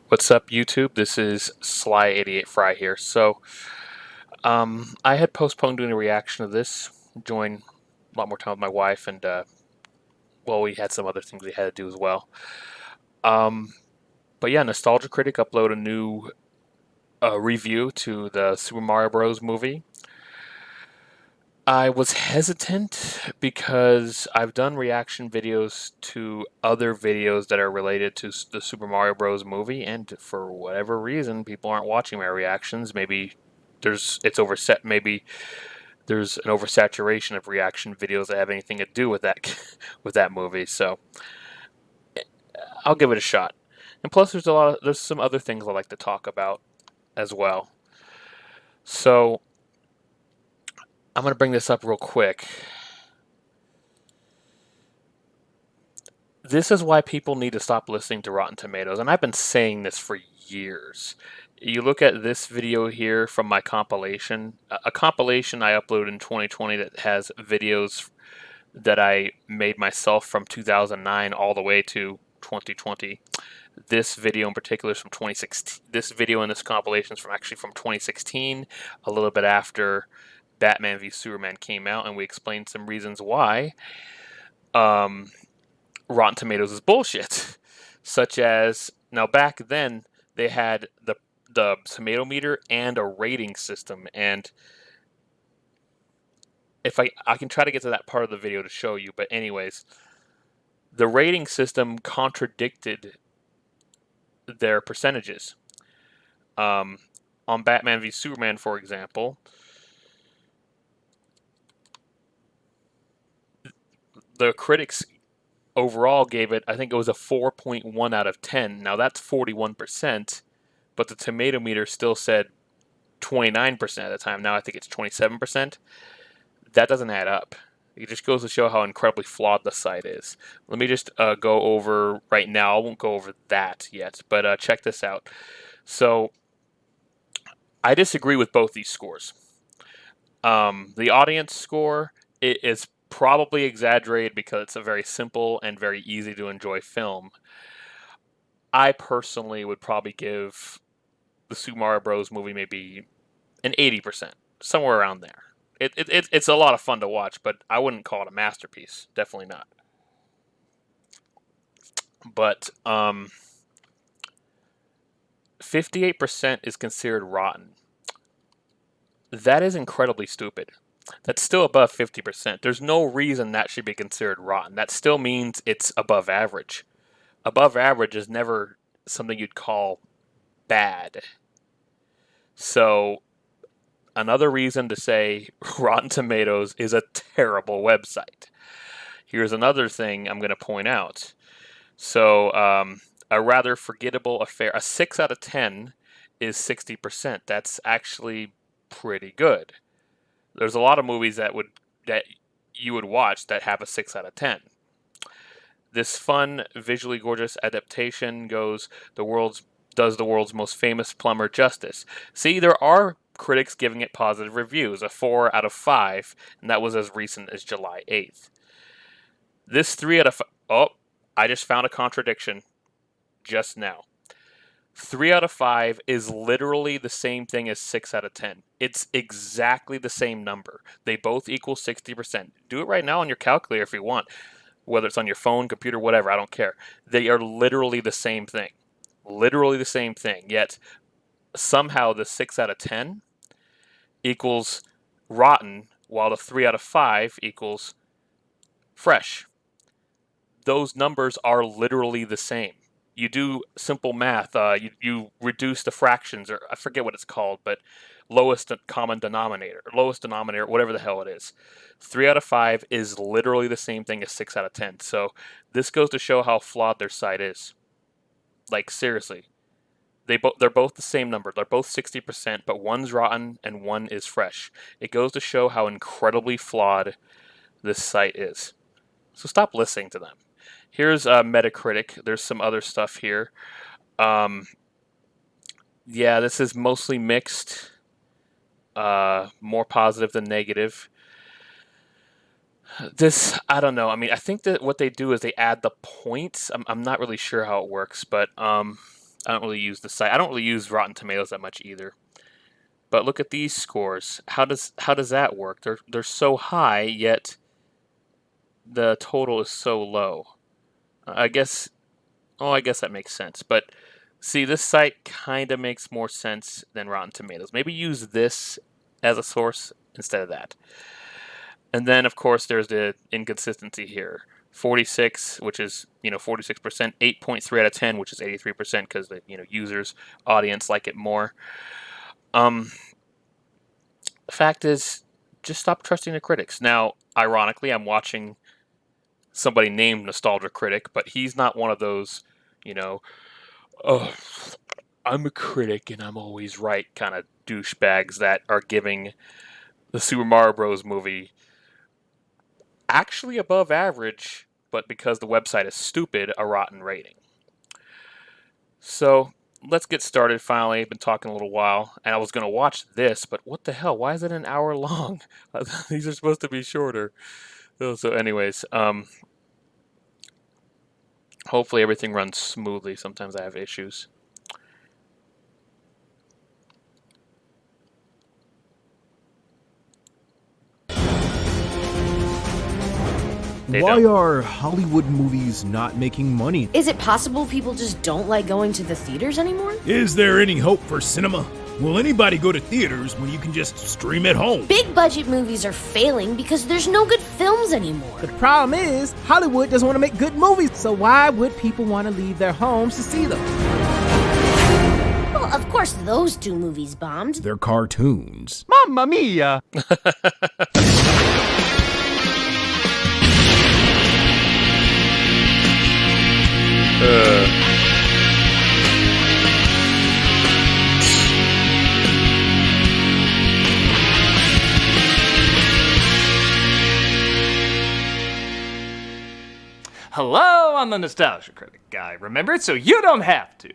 What's up, YouTube? This is Sly88Fry here. I had postponed doing a reaction of this, enjoying a lot more time with my wife, and well, we had some other things we had to do as well. Um, but yeah, Nostalgia Critic uploaded a new review to the Super Mario Bros. Movie. I was hesitant because I've done reaction videos to other videos that are related to the Super Mario Bros. Movie, and for whatever reason, people aren't watching my reactions. Maybe it's overset. Maybe there's an oversaturation of reaction videos that have anything to do with that with that movie. So I'll give it a shot. And plus, there's some other things I like to talk about as well. So I'm gonna bring this up real quick. This is why people need to stop listening to Rotten Tomatoes, and I've been saying this for years. You look at this video here from my compilation, a compilation I uploaded in 2020 that has videos that I made myself from 2009 all the way to 2020. This video in particular is from 2016. This video in this compilation is from 2016, a little bit after Batman v Superman came out, and we explained some reasons why. Um, Rotten Tomatoes is bullshit. Such as now back then they had the tomato meter and a rating system, and if I can try to get to that part of the video to show you, but anyways, the rating system contradicted their percentages. Um, on Batman v Superman, for example, the critics overall gave it, I think it was a 4.1 out of 10. Now that's 41%, but the tomato meter still said 29% at the time. Now I think it's 27%. That doesn't add up. It just goes to show how incredibly flawed the site is. Let me just go over right now. I won't go over that yet, but check this out. So I disagree with both these scores. The audience score is probably exaggerated because it's a very simple and very easy to enjoy film. I personally would probably give the Super Mario Bros. Movie maybe an 80%, somewhere around there. It's a lot of fun to watch, but I wouldn't call it a masterpiece. Definitely not. But 58% is considered rotten. That is incredibly stupid. That's still above 50%. There's no reason that should be considered rotten. That still means it's above average. Above average is never something you'd call bad. So, another reason to say Rotten Tomatoes is a terrible website. Here's another thing I'm going to point out. So, a rather forgettable affair. A 6 out of 10 is 60%. That's actually pretty good. There's a lot of movies that you would watch that have a 6 out of 10. This fun, visually gorgeous adaptation does the world's most famous plumber justice. See, there are critics giving it positive reviews, a 4 out of 5, and that was as recent as July 8th. This 3 out of 5, oh, I just found a contradiction just now. 3 out of 5 is literally the same thing as 6 out of 10. It's exactly the same number. They both equal 60%. Do it right now on your calculator if you want, whether it's on your phone, computer, whatever, I don't care. They are literally the same thing. Literally the same thing. Yet somehow the 6 out of 10 equals rotten, while the 3 out of 5 equals fresh. Those numbers are literally the same. You do simple math, you reduce the fractions, or I forget what it's called, but lowest common denominator, whatever the hell it is. 3 out of 5 is literally the same thing as 6 out of 10. So this goes to show how flawed their site is. Like, seriously. They're both the same number. They're both 60%, but one's rotten and one is fresh. It goes to show how incredibly flawed this site is. So stop listening to them. Here's Metacritic. There's some other stuff here. Um, yeah, this is mostly mixed. More positive than negative. This, I don't know. I mean, I think that what they do is they add the points. I'm not really sure how it works, but I don't really use the site. I don't really use Rotten Tomatoes that much either. But look at these scores. How does that work? They're so high, yet the total is so low. I guess that makes sense. But see, this site kind of makes more sense than Rotten Tomatoes. Maybe use this as a source instead of that. And then, of course, there's the inconsistency here. 46, which is 46%. 8.3 out of 10, which is 83%, because the users, audience like it more. The fact is, just stop trusting the critics. Now, ironically, I'm watching somebody named Nostalgia Critic, but he's not one of those, oh, I'm a critic and I'm always right kind of douchebags that are giving the Super Mario Bros. Movie actually above average, but because the website is stupid, a rotten rating. So let's get started finally. I've been talking a little while, and I was going to watch this, but what the hell? Why is it an hour long? These are supposed to be shorter. So anyways, hopefully everything runs smoothly. Sometimes I have issues. Why are Hollywood movies not making money? Is it possible people just don't like going to the theaters anymore? Is there any hope for cinema? Will anybody go to theaters when you can just stream at home? Big budget movies are failing because there's no good films anymore. The problem is, Hollywood doesn't want to make good movies, so why would people want to leave their homes to see them? Well, of course those two movies bombed. They're cartoons. Mamma mia! Hello, I'm the Nostalgia Critic guy, remember? So you don't have to.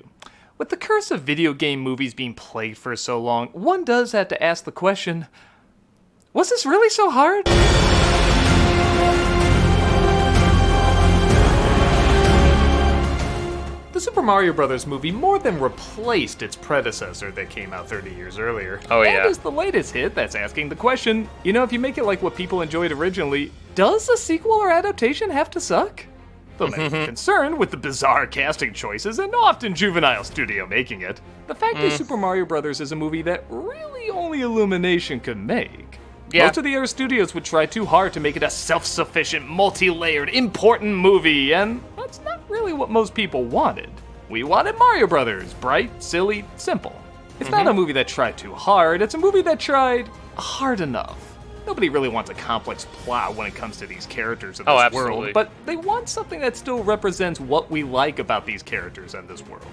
With the curse of video game movies being plagued for so long, one does have to ask the question, was this really so hard? The Super Mario Bros. Movie more than replaced its predecessor that came out 30 years earlier. Oh, yeah. And is the latest hit that's asking the question, if you make it like what people enjoyed originally, does a sequel or adaptation have to suck? Though many are concerned with the bizarre casting choices and often juvenile studio making it, the fact is Super Mario Bros. Is a movie that really only Illumination could make. Yeah. Most of the other studios would try too hard to make it a self-sufficient, multi-layered, important movie, and that's not really what most people wanted. We wanted Mario Brothers, bright, silly, simple. It's not a movie that tried too hard, it's a movie that tried hard enough. Nobody really wants a complex plot when it comes to these characters in this world, but they want something that still represents what we like about these characters and this world.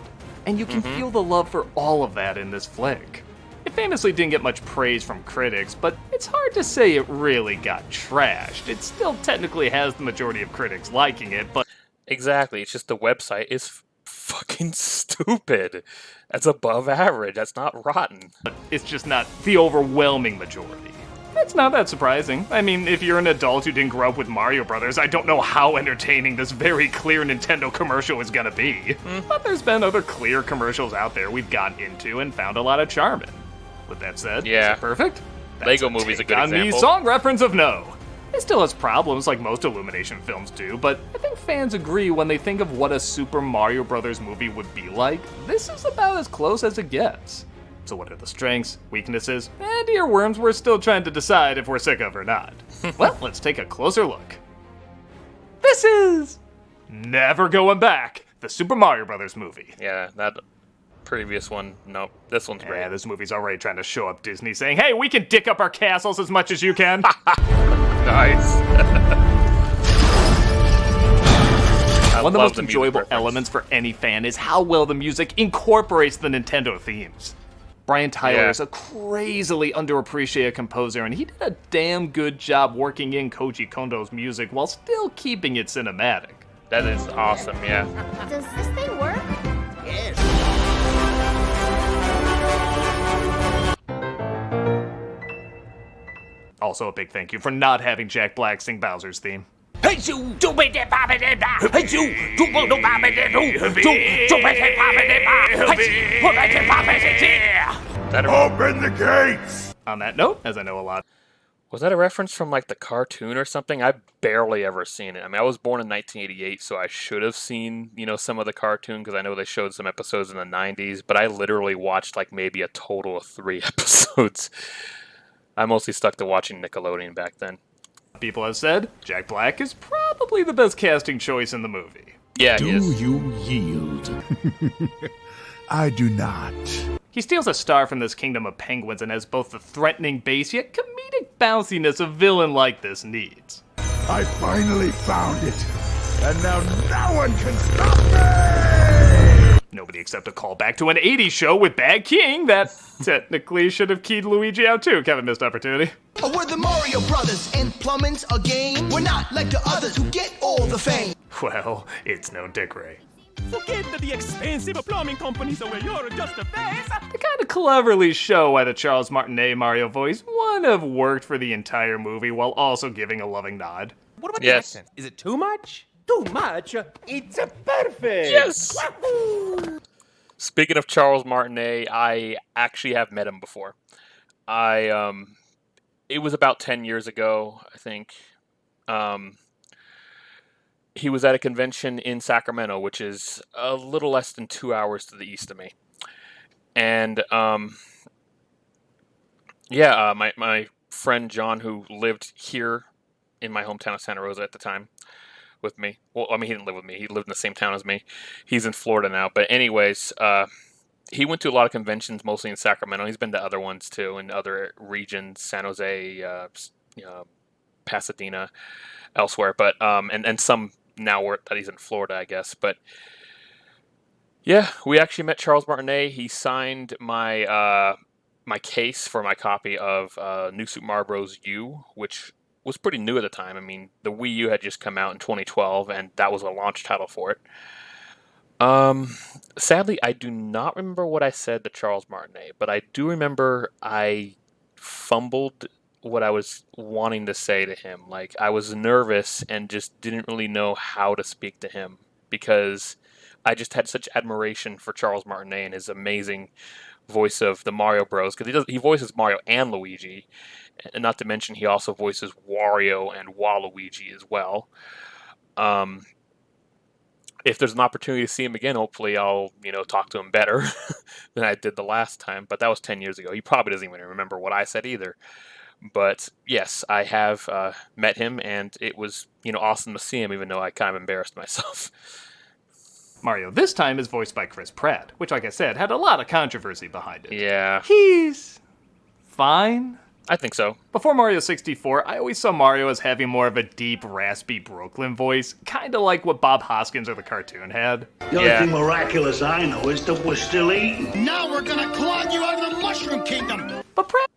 And you can feel the love for all of that in this flick. It famously didn't get much praise from critics, but it's hard to say it really got trashed. It still technically has the majority of critics liking it, but... Exactly, it's just the website is fucking stupid. That's above average, that's not rotten. It's just not the overwhelming majority. It's not that surprising. I mean, if you're an adult who didn't grow up with Mario Brothers, I don't know how entertaining this very clear Nintendo commercial is gonna be. But there's been other clear commercials out there we've gotten into and found a lot of charm in. With that said, Yeah. is it perfect? Lego Movie's a good On me example. song reference of no. It still has problems like most Illumination films do, but I think fans agree when they think of what a Super Mario Bros. Movie would be like, this is about as close as it gets. So what are the strengths, weaknesses, and earworms we're still trying to decide if we're sick of or not? Well, let's take a closer look. This is Never Going Back, the Super Mario Bros. Movie. Yeah, that previous one, nope. This one's great. Yeah, this movie's already trying to show up Disney saying, hey, we can dick up our castles as much as you can. Nice. One of the most enjoyable elements for any fan is how well the music incorporates the Nintendo themes. Brian Tyler is a crazily underappreciated composer, and he did a damn good job working in Koji Kondo's music while still keeping it cinematic. That is awesome, yeah. Does this thing work? Also a big thank you for not having Jack Black sing Bowser's theme. Open the gates! On that note, as I know a lot. Was that a reference from like the cartoon or something? I've barely ever seen it. I mean, I was born in 1988, so I should have seen, some of the cartoon because I know they showed some episodes in the 90s, but I literally watched like maybe a total of 3 episodes. I mostly stuck to watching Nickelodeon back then. People have said Jack Black is probably the best casting choice in the movie. Yeah, Do he is. you yield? I do not. He steals a star from this kingdom of penguins and has both the threatening base yet comedic bounciness a villain like this needs. I finally found it, and now no one can stop me! Nobody except a callback to an 80s show with Bad King that technically should have keyed Luigi out too. Kevin missed opportunity. We're the Mario Brothers, and plumbing's a game. We're not like the others who get all the fame. Well, it's no Dick Ray. Forget the expensive plumbing companies where you're just a face. To kind of cleverly show why the Charles Martinet Mario voice wouldn't have worked for the entire movie while also giving a loving nod. What about Yes. the accent? Is it too much? Too much? It's perfect. Yes! Speaking of Charles Martinet, I actually have met him before. It was about 10 years ago, I think. He was at a convention in Sacramento, which is a little less than 2 hours to the east of me. And, my friend John, who lived here in my hometown of Santa Rosa at the time with me. Well, I mean, he didn't live with me. He lived in the same town as me. He's in Florida now. But anyways, he went to a lot of conventions, mostly in Sacramento. He's been to other ones, too, in other regions, San Jose, Pasadena, elsewhere. But, and some now that he's in Florida, I guess. But, yeah, we actually met Charles Martinet. He signed my my case for my copy of New Super Mario Bros. U, which was pretty new at the time. I mean, the Wii U had just come out in 2012, and that was a launch title for it. Sadly, I do not remember what I said to Charles Martinet, but I do remember I fumbled what I was wanting to say to him. Like, I was nervous and just didn't really know how to speak to him because I just had such admiration for Charles Martinet and his amazing voice of the Mario Bros. Because he voices Mario and Luigi, and not to mention he also voices Wario and Waluigi as well. If there's an opportunity to see him again, hopefully I'll, talk to him better than I did the last time. But that was 10 years ago. He probably doesn't even remember what I said either. But yes, I have met him, and it was, awesome to see him, even though I kind of embarrassed myself. Mario this time is voiced by Chris Pratt, which, like I said, had a lot of controversy behind it. Yeah, He's fine. I think so. Before Mario 64, I always saw Mario as having more of a deep, raspy Brooklyn voice, kind of like what Bob Hoskins of the cartoon had. The only thing miraculous I know is that we're still eating. Now we're gonna clog you out of the Mushroom Kingdom. But Pratt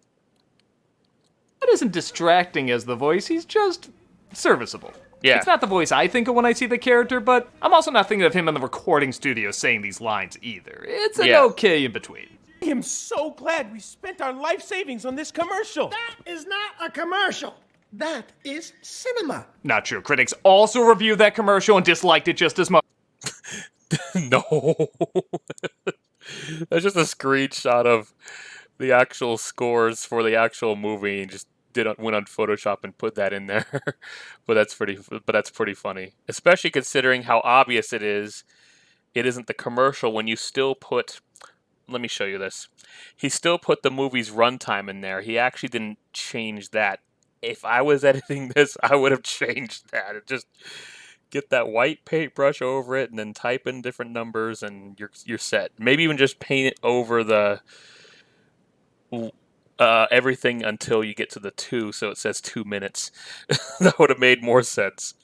isn't distracting as the voice, he's just serviceable. Yeah. It's not the voice I think of when I see the character, but I'm also not thinking of him in the recording studio saying these lines either. It's an okay in between. I am so glad we spent our life savings on this commercial. That is not a commercial. That is cinema. Not true. Critics also reviewed that commercial and disliked it just as much. No. That's just a screenshot of the actual scores for the actual movie and just went on Photoshop and put that in there. But that's pretty funny. Especially considering how obvious it is. It isn't the commercial when you still put, let me show you this. He still put the movie's runtime in there. He actually didn't change that. If I was editing this, I would have changed that. Just get that white paintbrush over it and then type in different numbers and you're set. Maybe even just paint it over the everything until you get to the 2, so it says 2 minutes. That would have made more sense.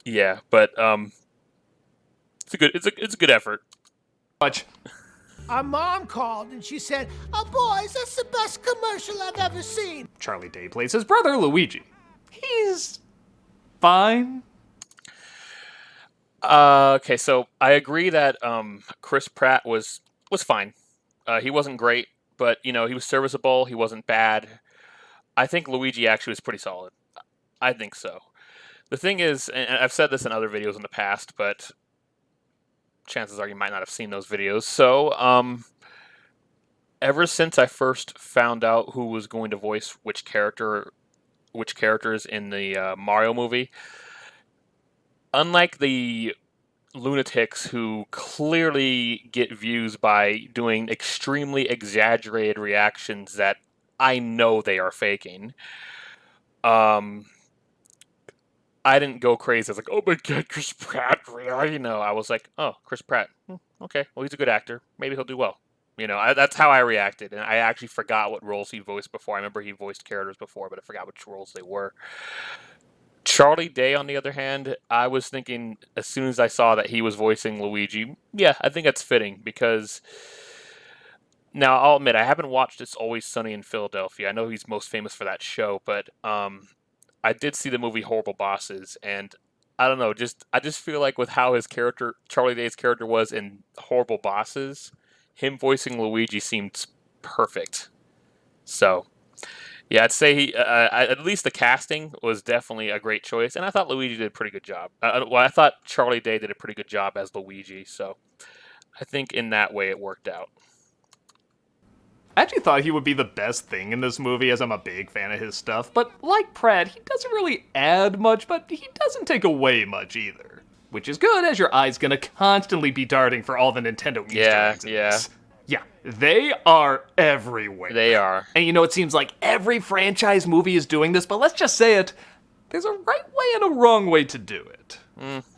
Yeah, but it's a good effort. Much. Our mom called and she said, "Oh boys, that's the best commercial I've ever seen." Charlie Day plays his brother, Luigi. He's fine. Okay, so I agree that Chris Pratt was fine. He wasn't great, but he was serviceable. He wasn't bad. I think Luigi actually was pretty solid. I think so. The thing is, and I've said this in other videos in the past, but chances are you might not have seen those videos. So, ever since I first found out who was going to voice which characters in the Mario movie, unlike the lunatics who clearly get views by doing extremely exaggerated reactions that I know they are faking, um, I didn't go crazy. I was like, oh my god, Chris Pratt, really? You know, I was like, oh, Chris Pratt. Okay, well, he's a good actor. Maybe he'll do well. You know, that's how I reacted. And I actually forgot what roles he voiced before. I remember he voiced characters before, but I forgot which roles they were. Charlie Day, on the other hand, I was thinking as soon as I saw that he was voicing Luigi, yeah, I think that's fitting because now I'll admit I haven't watched It's Always Sunny in Philadelphia. I know he's most famous for that show, but I did see the movie Horrible Bosses, and I don't know, I just feel like with how his character, Charlie Day's character, was in Horrible Bosses, him voicing Luigi seemed perfect. So yeah, I'd say at least the casting was definitely a great choice, and I thought Luigi did a pretty good job. Well, I thought Charlie Day did a pretty good job as Luigi, so I think in that way it worked out. I actually thought he would be the best thing in this movie, as I'm a big fan of his stuff, but like Pratt, he doesn't really add much, but he doesn't take away much either. Which is good, as your eye's gonna constantly be darting for all the Nintendo Easter eggs in this. Yeah, they are everywhere. They are. And you know, it seems like every franchise movie is doing this, but let's just say it, there's a right way and a wrong way to do it.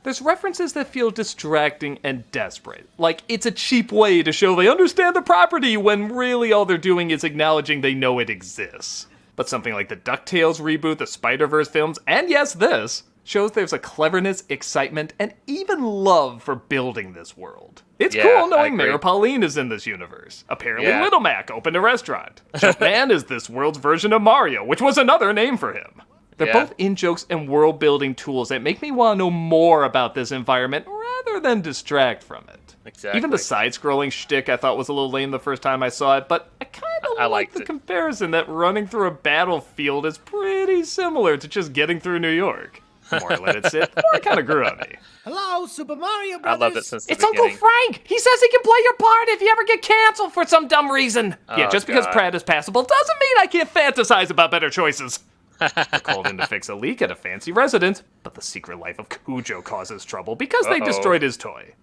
There's references that feel distracting and desperate. Like, it's a cheap way to show they understand the property when really all they're doing is acknowledging they know it exists. But something like the DuckTales reboot, the Spider-Verse films, and yes, this, shows there's a cleverness, excitement, and even love for building this world. It's cool knowing Mayor Pauline is in this universe. Apparently Little Mac opened a restaurant. Jumpman is this world's version of Mario, which was another name for him. They're both in-jokes and world-building tools that make me want to know more about this environment rather than distract from it. Exactly. Even the side-scrolling shtick I thought was a little lame the first time I saw it, but I kind of like the comparison that running through a battlefield is pretty similar to just getting through New York. The more I let it sit, the more it kind of grew on me. Hello, Super Mario Brothers. I loved it since the It's beginning. Uncle Frank! He says he can play your part if you ever get canceled for some dumb reason. Yeah, just because Pratt is passable doesn't mean I can't fantasize about better choices. They're called in to fix a leak at a fancy residence, but the secret life of Cujo causes trouble because they destroyed his toy.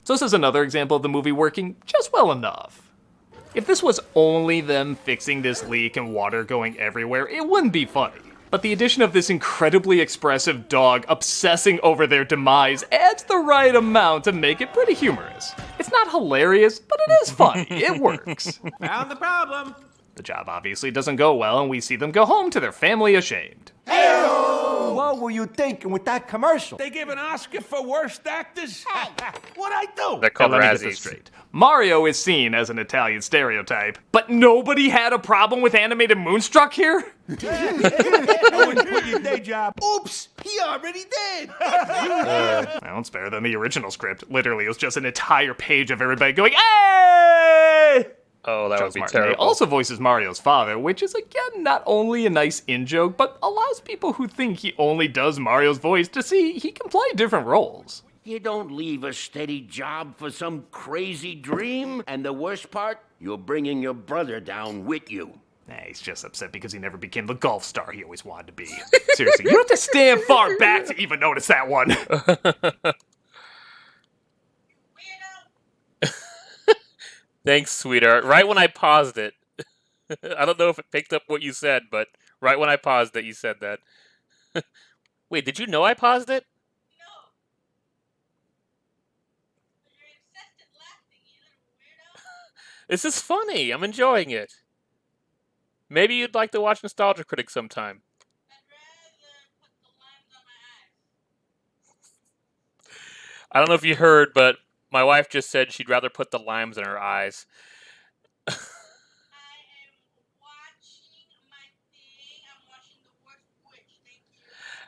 So this is another example of the movie working just well enough. If this was only them fixing this leak and water going everywhere, it wouldn't be funny. But the addition of this incredibly expressive dog obsessing over their demise adds the right amount to make it pretty humorous. It's not hilarious, but it is funny. It works. Found the problem. The job obviously doesn't go well, and we see them go home to their family ashamed. Hey-o! What were you thinking with that commercial? They give an Oscar for worst actors? What'd I do? They're called Let me get this straight. Mario is seen as an Italian stereotype, but nobody had a problem with animated Moonstruck here? Your day job. Oops, he already did. Well, it's better than the original script. Literally, it was just an entire page of everybody going, "Hey!" Oh, that Charles would be Martinet terrible. also voices Mario's father, which is, again, not only a nice in-joke, but allows people who think he only does Mario's voice to see he can play different roles. You don't leave a steady job for some crazy dream. And the worst part, you're bringing your brother down with you. Nah, he's just upset because he never became the golf star he always wanted to be. Seriously, you don't have to stand far back to even notice that one. Thanks, sweetheart. Right when I paused it. I don't know if it picked up what you said, but right when I paused it, you said that. Wait, did you know I paused it? No. You're incessant laughing, you little weirdo. This is funny. I'm enjoying it. Maybe you'd like to watch Nostalgia Critic sometime. I'd rather put the limes on my eyes. I don't know if you heard, but my wife just said she'd rather put the limes in her eyes. I am watching my thing. I'm watching The Worst Witch. Thank you.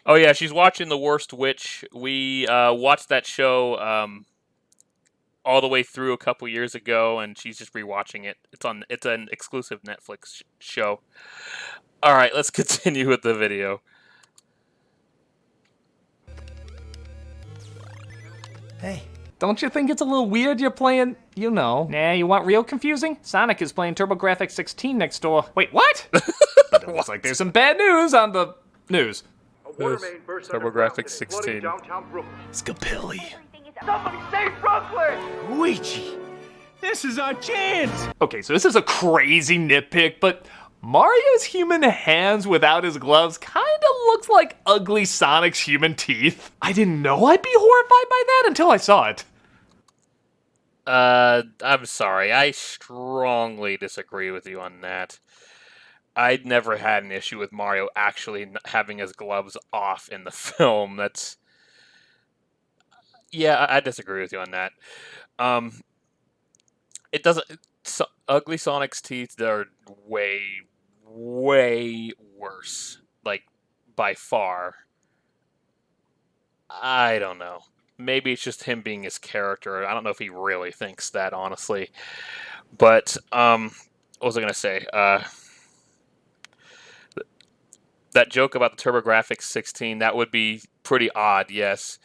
Oh yeah, she's watching The Worst Witch. We watched that show all the way through a couple years ago, and she's just rewatching it. It's an exclusive Netflix show. All right, let's continue with the video. Hey. Don't you think it's a little weird you're playing, you know? Nah, you want real confusing? Sonic is playing TurboGrafx 16 next door. Wait, what? But it looks like there's some bad news on the news. TurboGrafx 16. Scapilli. Somebody save Brooklyn! Luigi. This is our chance! Okay, so this is a crazy nitpick, but Mario's human hands without his gloves kinda looks like ugly Sonic's human teeth. I didn't know I'd be horrified by that until I saw it. I'm sorry. I strongly disagree with you on that. I'd never had an issue with Mario actually having his gloves off in the film. Yeah, I disagree with you on that. It doesn't. Ugly Sonic's teeth are way, way worse. Like, by far. I don't know. Maybe it's just him being his character. I don't know if he really thinks that, honestly. But, what was I going to say? That joke about the TurboGrafx 16, that would be pretty odd, yes.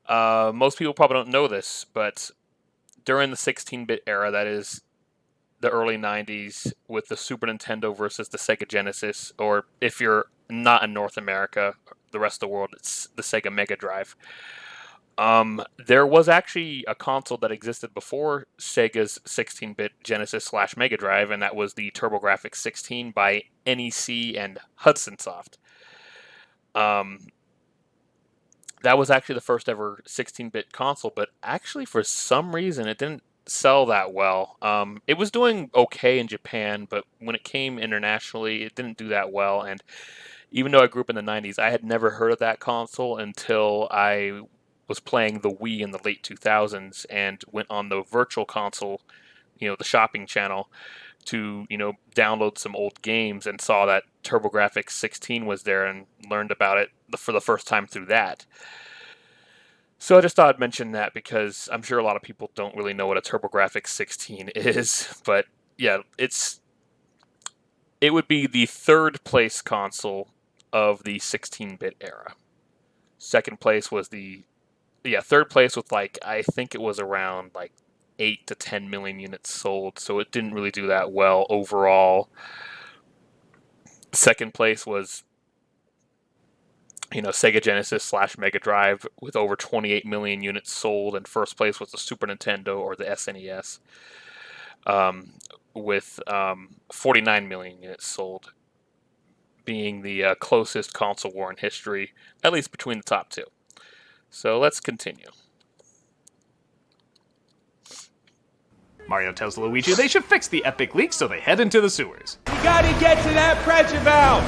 Most people probably don't know this, but during the 16-bit era, that is the early 90s, with the Super Nintendo versus the Sega Genesis, or if you're not in North America, the rest of the world, it's the Sega Mega Drive. There was actually a console that existed before Sega's 16-bit Genesis / Mega Drive, and that was the TurboGrafx 16 by NEC and Hudson Soft. That was actually the first ever 16-bit console, but actually for some reason it didn't sell that well. It was doing okay in Japan, but when it came internationally, it didn't do that well. And even though I grew up in the 90s, I had never heard of that console until I was playing the Wii in the late 2000s and went on the virtual console, the shopping channel, to, download some old games, and saw that TurboGrafx 16 was there and learned about it for the first time through that. So I just thought I'd mention that because I'm sure a lot of people don't really know what a TurboGrafx 16 is, but yeah, it would be the third place console of the 16-bit era. Second place was third place with I think it was around 8 to 10 million units sold, so it didn't really do that well overall. Second place was Sega Genesis / Mega Drive with over 28 million units sold, and first place was the Super Nintendo or the SNES with 49 million units sold, being the closest console war in history, at least between the top two. So let's continue. Mario tells Luigi they should fix the epic leak, so they head into the sewers. We gotta get to that pressure valve!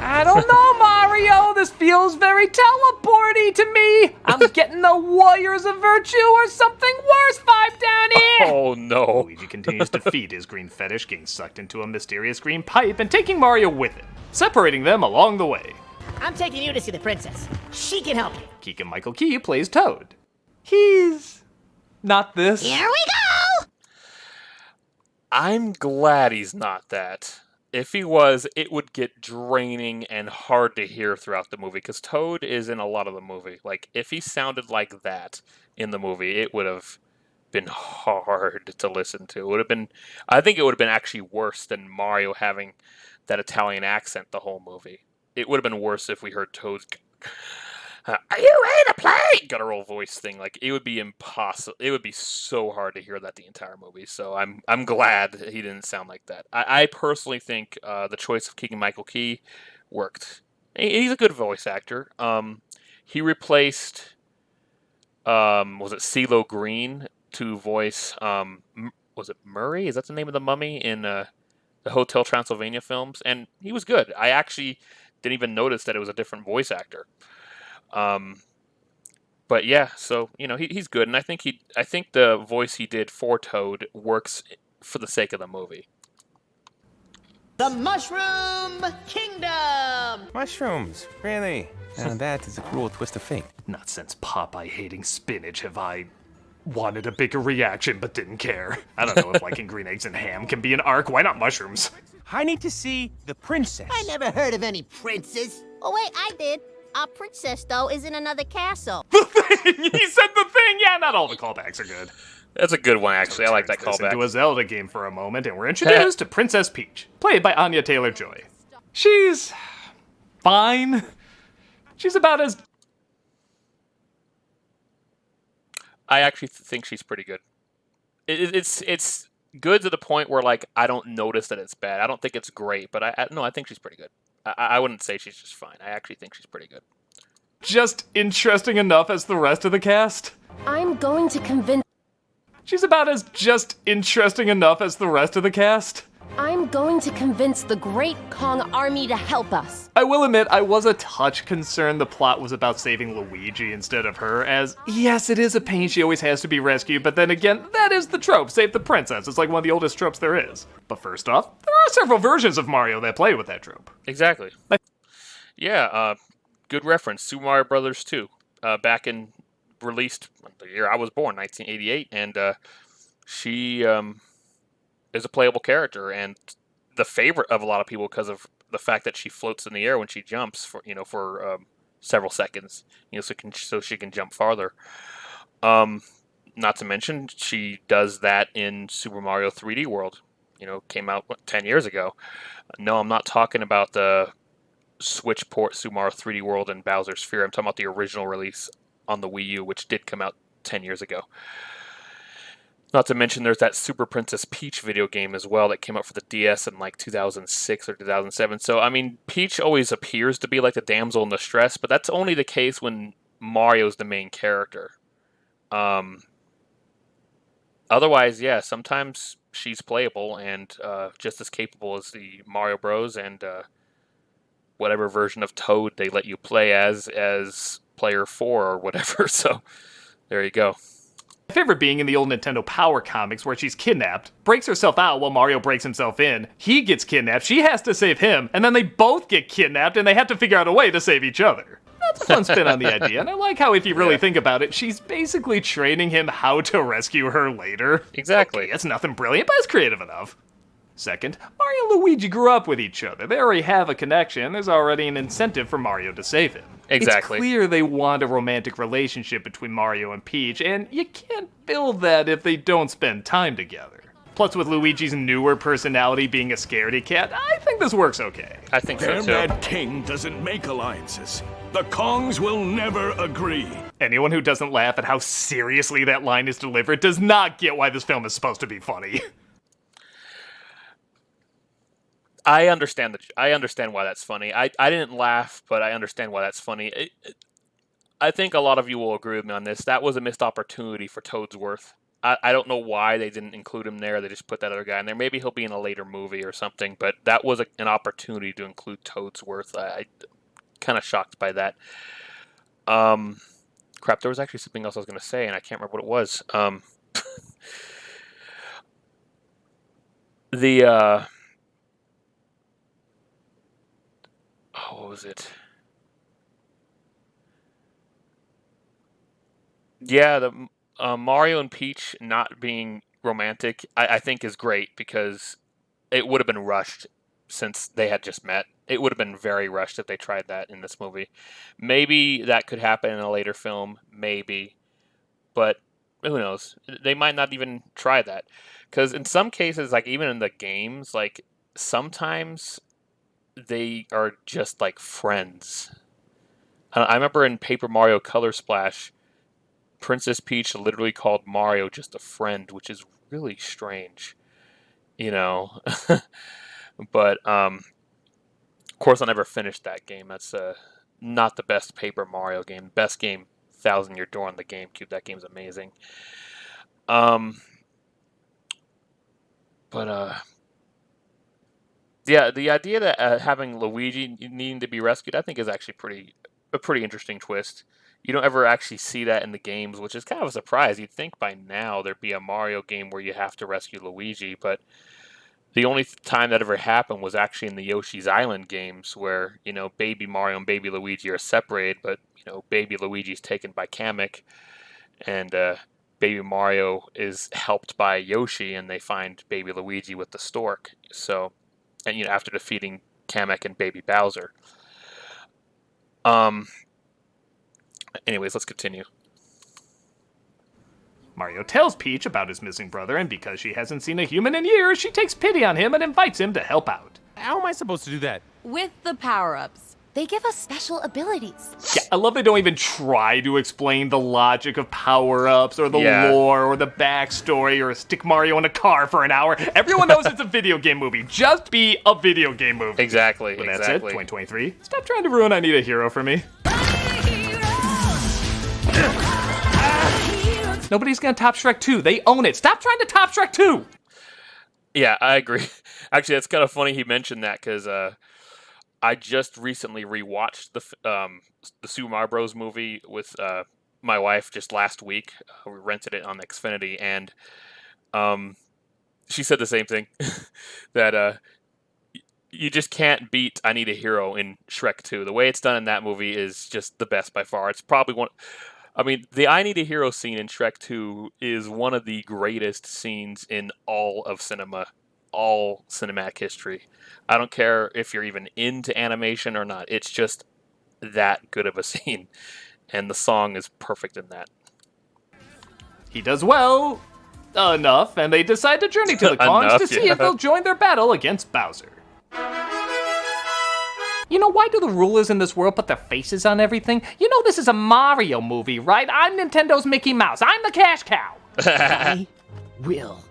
I don't know, Mario. This feels very teleporty to me. I'm getting the Warriors of Virtue or something worse vibe down here. Oh, no. Luigi continues to feed his green fetish, getting sucked into a mysterious green pipe and taking Mario with him, separating them along the way. I'm taking you to see the princess. She can help you. Keegan-Michael Key plays Toad. He's not this. Here we go! I'm glad he's not that. If he was, it would get draining and hard to hear throughout the movie, because Toad is in a lot of the movie. If he sounded like that in the movie, it would have been hard to listen to. I think it would have been actually worse than Mario having that Italian accent the whole movie. It would have been worse if we heard Toad's "Are you ready to play?" guttural voice thing. It would be impossible. It would be so hard to hear that the entire movie. So I'm glad he didn't sound like that. I personally think the choice of Keegan-Michael Key worked. He's a good voice actor. He replaced was it CeeLo Green to voice was it Murray? Is that the name of the mummy in the Hotel Transylvania films? And he was good. I actually didn't even notice that it was a different voice actor. But yeah, so he's good, and I think the voice he did for Toad works for the sake of the movie. The Mushroom Kingdom! Mushrooms, really? Now that is a cruel twist of fate. Not since Popeye hating spinach have I wanted a bigger reaction but didn't care. I don't know if liking green eggs and ham can be an arc. Why not mushrooms? I need to see the princess. I never heard of any princess. Oh, wait, I did. Our princess, though, is in another castle. The Thing! He said The Thing! Yeah, not all the callbacks are good. That's a good one, actually. I like that callback. Into a Zelda game for a moment, and we're introduced to Princess Peach, played by Anya Taylor-Joy. She's fine. She's about as... I actually think she's pretty good. It's good to the point where, like, I don't notice that it's bad. I don't think it's great, but I think she's pretty good. I wouldn't say she's just fine. I actually think she's pretty good. Just interesting enough as the rest of the cast. I'm going to convince... She's about as just interesting enough as the rest of the cast. I'm going to convince the Great Kong Army to help us. I will admit, I was a touch concerned the plot was about saving Luigi instead of her, as, yes, it is a pain she always has to be rescued, but then again, that is the trope, save the princess. It's like one of the oldest tropes there is. But first off, there are several versions of Mario that play with that trope. Exactly. Yeah, good reference. Super Mario Brothers 2, back in released the year I was born, 1988, and she is a playable character and the favorite of a lot of people because of the fact that she floats in the air when she jumps for several seconds, so she can jump farther. Not to mention she does that in Super Mario 3D World. Came out 10 years ago. No, I'm not talking about the Switch port Super Mario 3D World and Bowser's Fury. I'm talking about the original release on the Wii U, which did come out 10 years ago. Not to mention there's that Super Princess Peach video game as well that came out for the DS in like 2006 or 2007. So, I mean, Peach always appears to be like the damsel in distress, but that's only the case when Mario's the main character. Otherwise, yeah, sometimes she's playable and just as capable as the Mario Bros. And whatever version of Toad they let you play as player 4 or whatever. So there you go. My favorite being in the old Nintendo Power comics where she's kidnapped, breaks herself out while Mario breaks himself in, he gets kidnapped, she has to save him, and then they both get kidnapped and they have to figure out a way to save each other. That's a fun spin on the idea, and I like how if you really think about it, she's basically training him how to rescue her later. Exactly. Okay, it's nothing brilliant, but it's creative enough. Second, Mario and Luigi grew up with each other. They already have a connection. There's already an incentive for Mario to save him. Exactly. It's clear they want a romantic relationship between Mario and Peach, and you can't build that if they don't spend time together. Plus, with Luigi's newer personality being a scaredy cat, I think this works okay. I think so too. Their mad king doesn't make alliances. The Kongs will never agree. Anyone who doesn't laugh at how seriously that line is delivered does not get why this film is supposed to be funny. I understand why that's funny. I didn't laugh, but I understand why that's funny. I think a lot of you will agree with me on this. That was a missed opportunity for Toadsworth. I don't know why they didn't include him there. They just put that other guy in there. Maybe he'll be in a later movie or something, but that was an opportunity to include Toadsworth. I kind of shocked by that. Crap, there was actually something else I was going to say, and I can't remember what it was. What was it? Yeah, the Mario and Peach not being romantic, I think is great because it would have been rushed since they had just met. It would have been very rushed if they tried that in this movie. Maybe that could happen in a later film, maybe. But who knows? They might not even try that. Because in some cases, like even in the games, like sometimes they are just like friends. I remember in Paper Mario Color Splash, Princess Peach literally called Mario just a friend, which is really strange, But of course, I never finished that game. That's not the best Paper Mario game. Best game, Thousand Year Door on the GameCube. That game's amazing. Yeah, the idea that having Luigi needing to be rescued, I think, is actually a pretty interesting twist. You don't ever actually see that in the games, which is kind of a surprise. You'd think by now there'd be a Mario game where you have to rescue Luigi, but the only time that ever happened was actually in the Yoshi's Island games where, baby Mario and baby Luigi are separated, but, baby Luigi's taken by Kamek, and Baby Mario is helped by Yoshi, and they find Baby Luigi with the stork. So, and after defeating Kamek and Baby Bowser. Anyways, let's continue. Mario tells Peach about his missing brother, and because she hasn't seen a human in years, she takes pity on him and invites him to help out. How am I supposed to do that? With the power-ups. They give us special abilities. Yeah, I love they don't even try to explain the logic of power-ups or the lore or the backstory or stick Mario in a car for an hour. Everyone knows it's a video game movie. Just be a video game movie. Exactly, But that's it, 2023. Stop trying to ruin I Need a Hero for me. Nobody's gonna top Shrek 2. They own it. Stop trying to top Shrek 2! Yeah, I agree. Actually, that's kind of funny he mentioned that, because I just recently rewatched the Super Mario Bros. Movie with my wife just last week. We rented it on Xfinity, and she said the same thing, that you just can't beat I Need a Hero in Shrek 2. The way it's done in that movie is just the best by far. It's probably one... I mean, the I Need a Hero scene in Shrek 2 is one of the greatest scenes in all of cinema, all cinematic history. I don't care if you're even into animation or not. It's just that good of a scene. And the song is perfect in that. He does well enough, and they decide to journey to the Kongs to see if they'll join their battle against Bowser. You know, why do the rulers in this world put their faces on everything? You know this is a Mario movie, right? I'm Nintendo's Mickey Mouse. I'm the cash cow. I will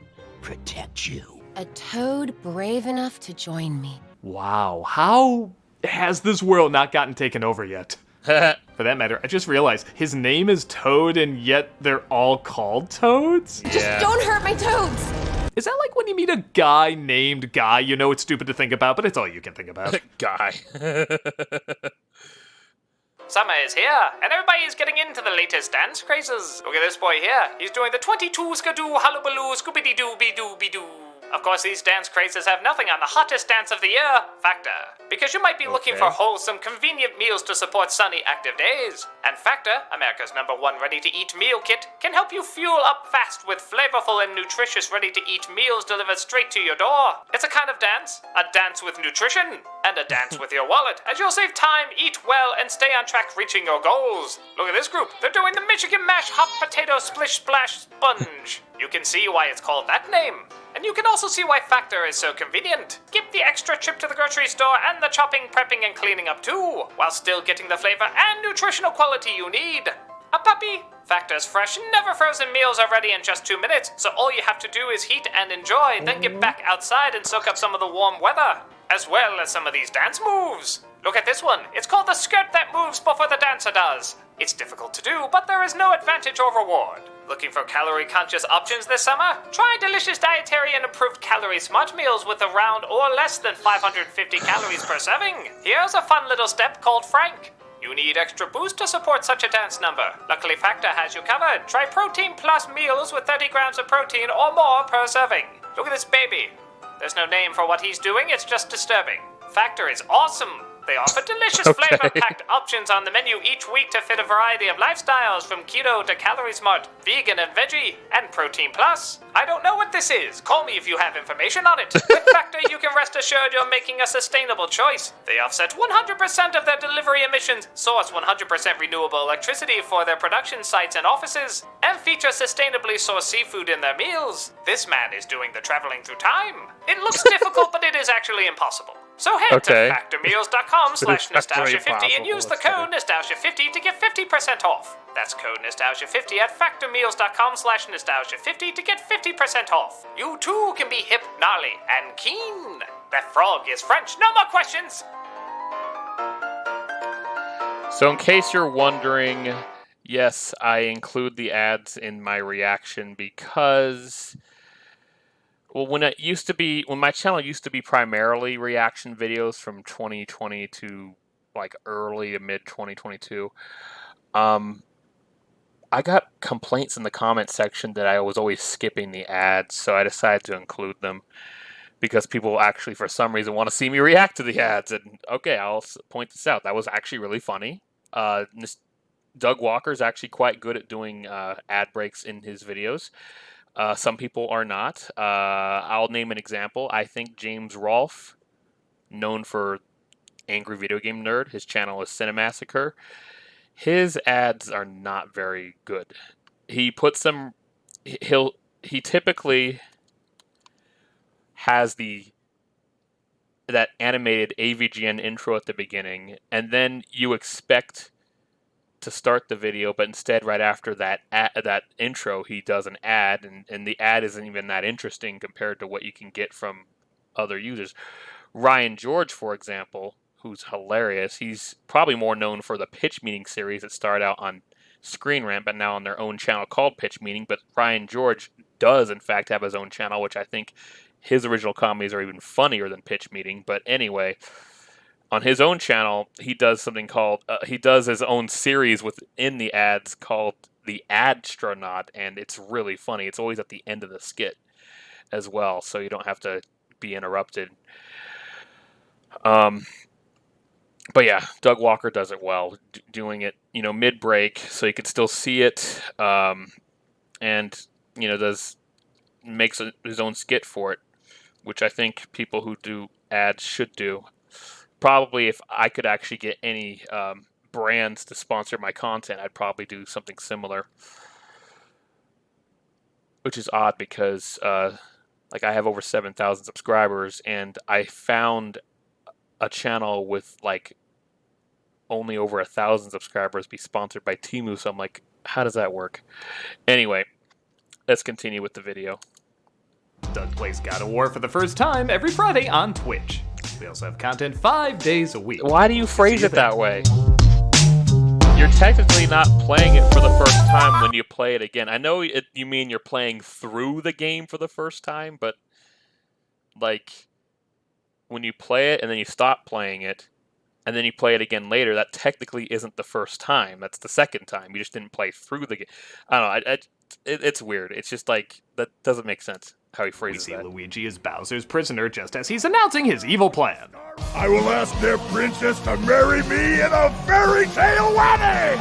protect you. A toad brave enough to join me. Wow, how has this world not gotten taken over yet? For that matter, I just realized his name is Toad, and yet they're all called Toads? Yeah. Just don't hurt my toads! Is that like when you meet a guy named Guy? You know it's stupid to think about, but it's all you can think about. Guy. Summer is here, and everybody's getting into the latest dance crazes. Look at this boy here. He's doing the 22 skadoo hullabaloo scooby-dee-doo-be-doo-be-doo. Of course, these dance crazes have nothing on the hottest dance of the year, Factor. Because you might be looking for wholesome, convenient meals to support sunny, active days. And Factor, America's #1 ready-to-eat meal kit, can help you fuel up fast with flavorful and nutritious ready-to-eat meals delivered straight to your door. It's a kind of dance, a dance with nutrition, and a dance with your wallet, as you'll save time, eat well, and stay on track reaching your goals. Look at this group. They're doing the Michigan Mash Hot Potato Splish Splash Sponge. You can see why it's called that name. And you can also see why Factor is so convenient. Skip the extra trip to the grocery store and the chopping, prepping, and cleaning up too, while still getting the flavor and nutritional quality you need. A puppy! Factor's fresh, never frozen meals are ready in just 2 minutes, so all you have to do is heat and enjoy, then get back outside and soak up some of the warm weather, as well as some of these dance moves. Look at this one. It's called the skirt that moves before the dancer does. It's difficult to do, but there is no advantage or reward. Looking for calorie-conscious options this summer? Try delicious dietary and improved calorie smart meals with around or less than 550 calories per serving. Here's a fun little step called Frank. You need extra boost to support such a dance number. Luckily, Factor has you covered. Try Protein Plus meals with 30 grams of protein or more per serving. Look at this baby. There's no name for what he's doing, it's just disturbing. Factor is awesome. They offer delicious flavor-packed options on the menu each week to fit a variety of lifestyles, from keto to calorie smart, vegan and veggie, and protein plus. I don't know what this is. Call me if you have information on it. With Factor, you can rest assured you're making a sustainable choice. They offset 100% of their delivery emissions, source 100% renewable electricity for their production sites and offices, and feature sustainably sourced seafood in their meals. This man is doing the traveling through time. It looks difficult, but it is actually impossible. So head to factormeals.com/nostalgia50 and use the code nostalgia50 to get 50% off. That's code nostalgia50 at factormeals.com/nostalgia50 to get 50% off. You too can be hip, gnarly, and keen. That frog is French. No more questions. So in case you're wondering, yes, I include the ads in my reaction because... Well, when my channel used to be primarily reaction videos from 2020 to like early to mid 2022, I got complaints in the comment section that I was always skipping the ads, so I decided to include them because people actually, for some reason, want to see me react to the ads. And okay, I'll point this out. That was actually really funny. Doug Walker's actually quite good at doing ad breaks in his videos. Some people are not. I'll name an example. I think James Rolfe, known for Angry Video Game Nerd, his channel is Cinemassacre. His ads are not very good. He puts them. He typically has that animated AVGN intro at the beginning, and then you expect to start the video, but instead, right after that intro, he does an ad, and the ad isn't even that interesting compared to what you can get from other users. Ryan George, for example, who's hilarious, he's probably more known for the Pitch Meeting series that started out on Screen Rant, but now on their own channel called Pitch Meeting. But Ryan George does, in fact, have his own channel, which I think his original comedies are even funnier than Pitch Meeting. But anyway, on his own channel, he does something called, he does his own series within the ads called The Adstronaut, and it's really funny. It's always at the end of the skit as well, so you don't have to be interrupted. But yeah, Doug Walker does it well, doing it, mid-break, so you can still see it, and, makes his own skit for it, which I think people who do ads should do. Probably if I could actually get any brands to sponsor my content, I'd probably do something similar. Which is odd because, I have over 7,000 subscribers, and I found a channel with, only over 1,000 subscribers be sponsored by Temu, so I'm like, how does that work? Anyway, let's continue with the video. Doug plays God of War for the first time every Friday on Twitch. We also have content 5 days a week. Why do you phrase it that way? You're technically not playing it for the first time when you play it again. I know you mean you're playing through the game for the first time, but when you play it and then you stop playing it, and then you play it again later, that technically isn't the first time. That's the second time. You just didn't play through the game. I don't know. It's weird. It's just that doesn't make sense how he phrases that. We see Luigi as Bowser's prisoner just as he's announcing his evil plan. I will ask their princess to marry me in a fairy tale wedding!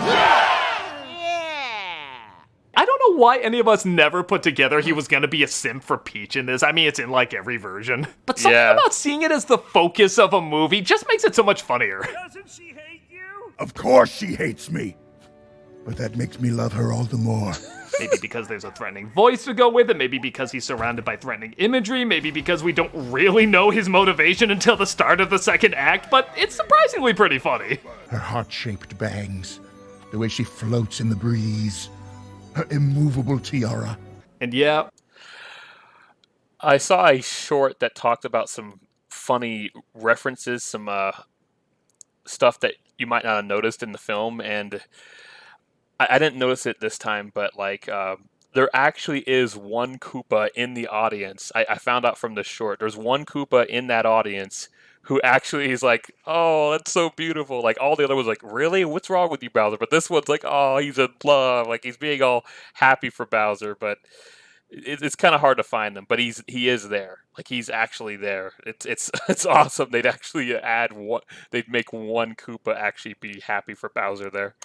I don't know why any of us never put together he was gonna be a simp for Peach in this. I mean, it's in every version. But something about seeing it as the focus of a movie just makes it so much funnier. Doesn't she hate you? Of course she hates me. But that makes me love her all the more. Maybe because there's a threatening voice to go with it, maybe because he's surrounded by threatening imagery, maybe because we don't really know his motivation until the start of the second act, but it's surprisingly pretty funny. Her heart-shaped bangs, the way she floats in the breeze, her immovable tiara. And yeah, I saw a short that talked about some funny references, some stuff that you might not have noticed in the film, and I didn't notice it this time, but there actually is one Koopa in the audience. I found out from the short. There's one Koopa in that audience who actually is like, oh, that's so beautiful. All the other was like, really? What's wrong with you, Bowser? But this one's like, oh, he's in love. He's being all happy for Bowser, but it's kind of hard to find them. But he is there. He's actually there. It's awesome. They'd actually they'd make one Koopa actually be happy for Bowser there.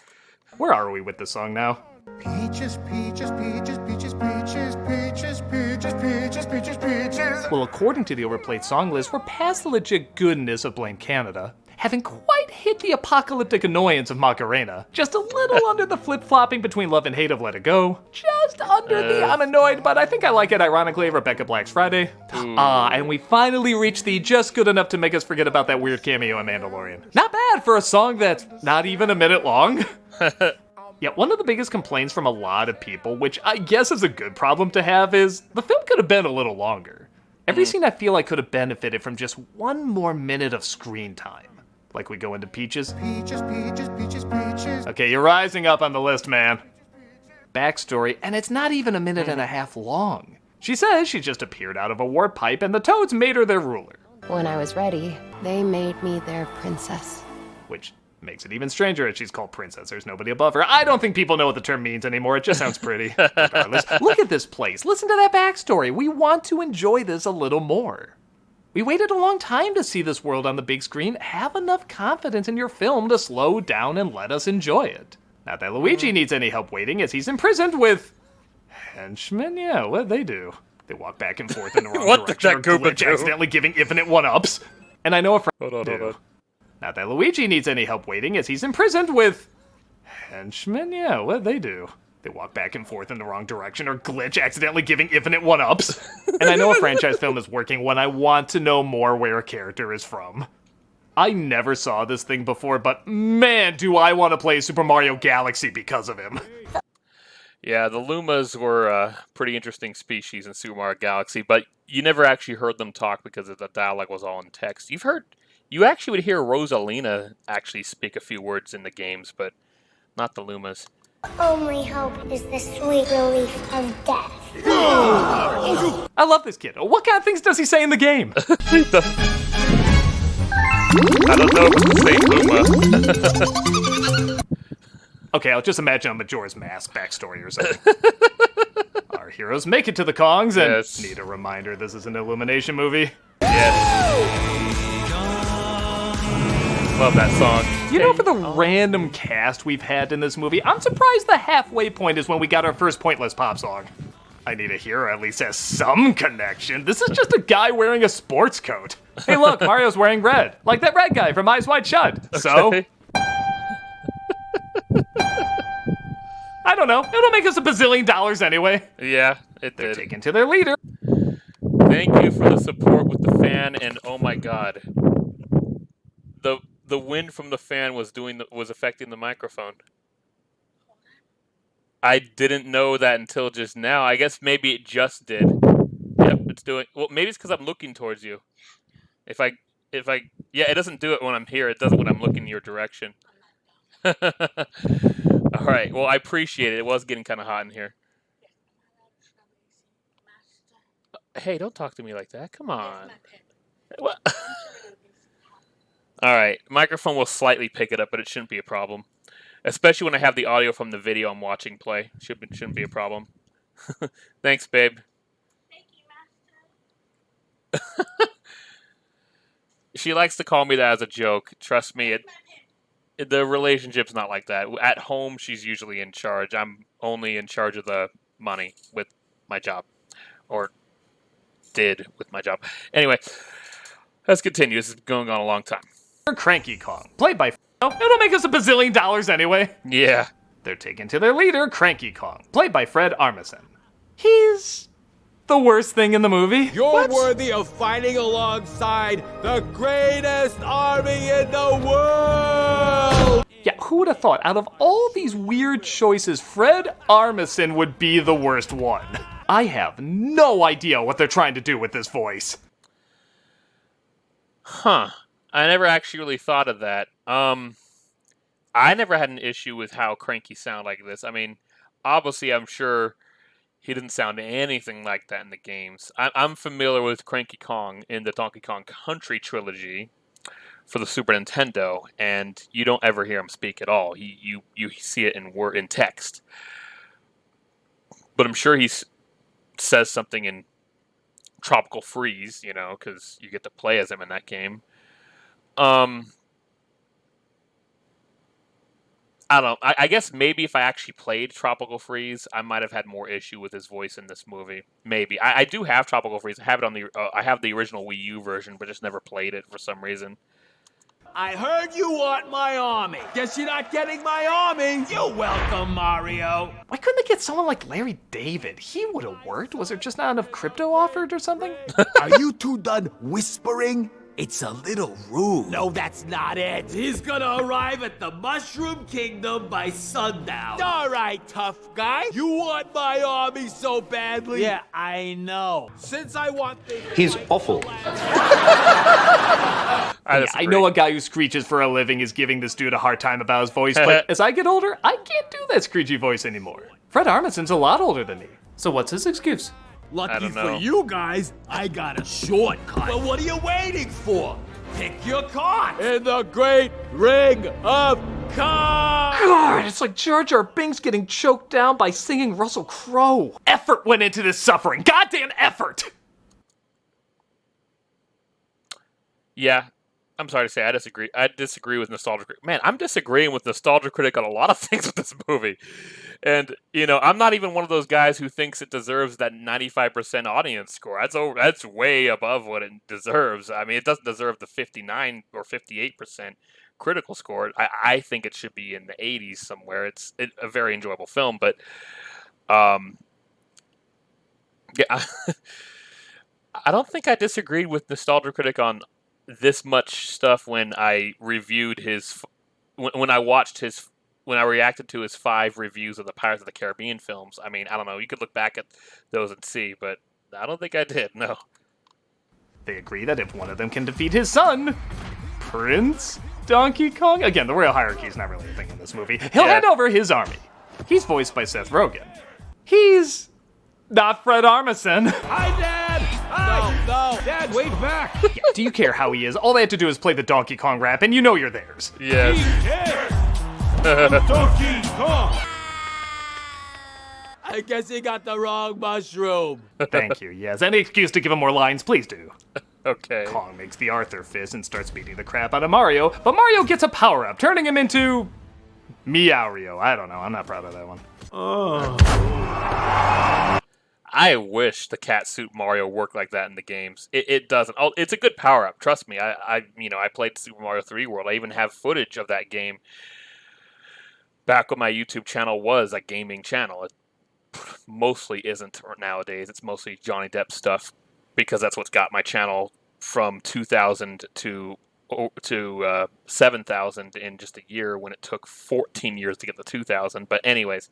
Where are we with this song now? Peaches, peaches, peaches, peaches, peaches, peaches, peaches, peaches, peaches, peaches. Well, according to the overplayed song list, we're past the legit goodness of Blame Canada. Haven't quite hit the apocalyptic annoyance of Macarena. Just a little under the flip-flopping between love and hate of Let It Go. Just under the I'm annoyed, but I think I like it ironically Rebecca Black's Friday. And we finally reached the just good enough to make us forget about that weird cameo in Mandalorian. Not bad for a song that's not even a minute long. Yeah, one of the biggest complaints from a lot of people, which I guess is a good problem to have, is the film could have been a little longer. Every scene I feel like could have benefited from just one more minute of screen time. Like we go into Peaches. Peaches, peaches, peaches, peaches. Okay, you're rising up on the list, man. Backstory, and it's not even a minute and a half long. She says she just appeared out of a warp pipe and the Toads made her their ruler. When I was ready, they made me their princess. Which makes it even stranger that she's called princess. There's nobody above her. I don't think people know what the term means anymore. It just sounds pretty. Regardless, look at this place. Listen to that backstory. We want to enjoy this a little more. We waited a long time to see this world on the big screen. Have enough confidence in your film to slow down and let us enjoy it. Not that Luigi needs any help waiting, as he's imprisoned with henchmen. Yeah, what'd they do? They walk back and forth in the wrong direction or glitch, accidentally giving infinite one-ups. And I know a friend Hold on. Not that Luigi needs any help waiting, as he's imprisoned with henchmen. Yeah, what'd they do? They walk back and forth in the wrong direction or glitch, accidentally giving infinite one-ups. And I know a franchise film is working when I want to know more where a character is from. I never saw this thing before, but man, do I want to play Super Mario Galaxy because of him. Yeah, the Lumas were a pretty interesting species in Super Mario Galaxy, but you never actually heard them talk because the dialogue was all in text. You actually would hear Rosalina actually speak a few words in the games, but not the Lumas. Only hope is the sweet relief of death. I love this kid. What kind of things does he say in the game? I don't know if it's the same Luma. Okay, I'll just imagine a Majora's Mask backstory or something. Our heroes make it to the Kongs and need a reminder this is an Illumination movie. Yes. Love that song. You know, for the random cast we've had in this movie, I'm surprised the halfway point is when we got our first pointless pop song. I need a hero at least has some connection. This is just a guy wearing a sports coat. Hey look, Mario's wearing red. Like that red guy from Eyes Wide Shut. Okay. So? I don't know. It'll make us $1 bazillion anyway. Yeah, it did. They're taken to their leader. Thank you for the support with the fan, and oh my god. The wind from the fan was affecting the microphone. I didn't know that until just now. I guess maybe it just did. Yep, it's doing. Well, maybe it's because I'm looking towards you. Yeah, it doesn't do it when I'm here. It does it when I'm looking in your direction. All right. Well, I appreciate it. It was getting kind of hot in here. Hey, don't talk to me like that. Come on. What? All right. Microphone will slightly pick it up, but it shouldn't be a problem. Especially when I have the audio from the video I'm watching play. Shouldn't be a problem. Thanks, babe. Thank you, Master. She likes to call me that as a joke. Trust me, the relationship's not like that. At home, she's usually in charge. I'm only in charge of the money with my job. Or did with my job. Anyway, let's continue. This is going on a long time. Cranky Kong, played by it'll make us $1 bazillion anyway. Yeah. They're taken to their leader, Cranky Kong, played by Fred Armisen. He's the worst thing in the movie. You're worthy of fighting alongside the greatest army in the world! Yeah, who would have thought out of all these weird choices, Fred Armisen would be the worst one? I have no idea what they're trying to do with this voice. Huh. I never actually really thought of that. I never had an issue with how Cranky sounded like this. I mean, obviously, I'm sure he didn't sound anything like that in the games. I'm familiar with Cranky Kong in the Donkey Kong Country trilogy for the Super Nintendo, and you don't ever hear him speak at all. You see it in text. But I'm sure he says something in Tropical Freeze, because you get to play as him in that game. I don't know. I guess maybe if I actually played Tropical Freeze, I might have had more issue with his voice in this movie. Maybe. I do have Tropical Freeze. I have it on I have the original Wii U version, but just never played it for some reason. I heard you want my army. Guess you're not getting my army. You're welcome, Mario. Why couldn't they get someone like Larry David? He would have worked. Was there just not enough crypto offered or something? Are you two done whispering? It's a little rude. No, that's not it. He's gonna arrive at the Mushroom Kingdom by sundown. All right, tough guy. You want my army so badly? Yeah, I know. Since I want things... He's awful. I know a guy who screeches for a living is giving this dude a hard time about his voice, but as I get older, I can't do that screechy voice anymore. Fred Armisen's a lot older than me. So what's his excuse? Lucky for you guys, I got a shortcut. Well, what are you waiting for? Pick your card. In the Great Ring of Kong! God, it's like Jar Jar Binks getting choked down by singing Russell Crowe. Effort went into this suffering. Goddamn effort! Yeah. I'm sorry to say I disagree. I disagree with Nostalgia Critic. Man, I'm disagreeing with Nostalgia Critic on a lot of things with this movie. And, I'm not even one of those guys who thinks it deserves that 95% audience score. That's way above what it deserves. I mean, it doesn't deserve the 59 or 58% critical score. I think it should be in the 80s somewhere. It's a very enjoyable film, but yeah, I don't think I disagreed with Nostalgia Critic on this much stuff when I reviewed when I watched when I reacted to his 5 reviews of the Pirates of the Caribbean films. I mean, I don't know. You could look back at those and see, but I don't think I did. No. They agree that if one of them can defeat his son, Prince Donkey Kong, again, the royal hierarchy is not really a thing in this movie, he'll hand over his army. He's voiced by Seth Rogen. He's not Fred Armisen. Hi, Dad! Hi! No, Dad, wait back! Yeah, do you care how he is? All they had to do is play the Donkey Kong rap, and you know you're theirs. Yes. Donkey Kong! I guess he got the wrong mushroom. Thank you, yes. Any excuse to give him more lines, please do. Okay. Kong makes the Arthur fist and starts beating the crap out of Mario, but Mario gets a power-up, turning him into... Meowrio. I don't know, I'm not proud of that one. I wish the cat suit Mario worked like that in the games. It doesn't. Oh, it's a good power up. Trust me. I played Super Mario 3 World. I even have footage of that game back when my YouTube channel was a gaming channel. It mostly isn't nowadays. It's mostly Johnny Depp stuff because that's what's got my channel from 2000 to 7,000 in just a year when it took 14 years to get to 2,000. But anyways,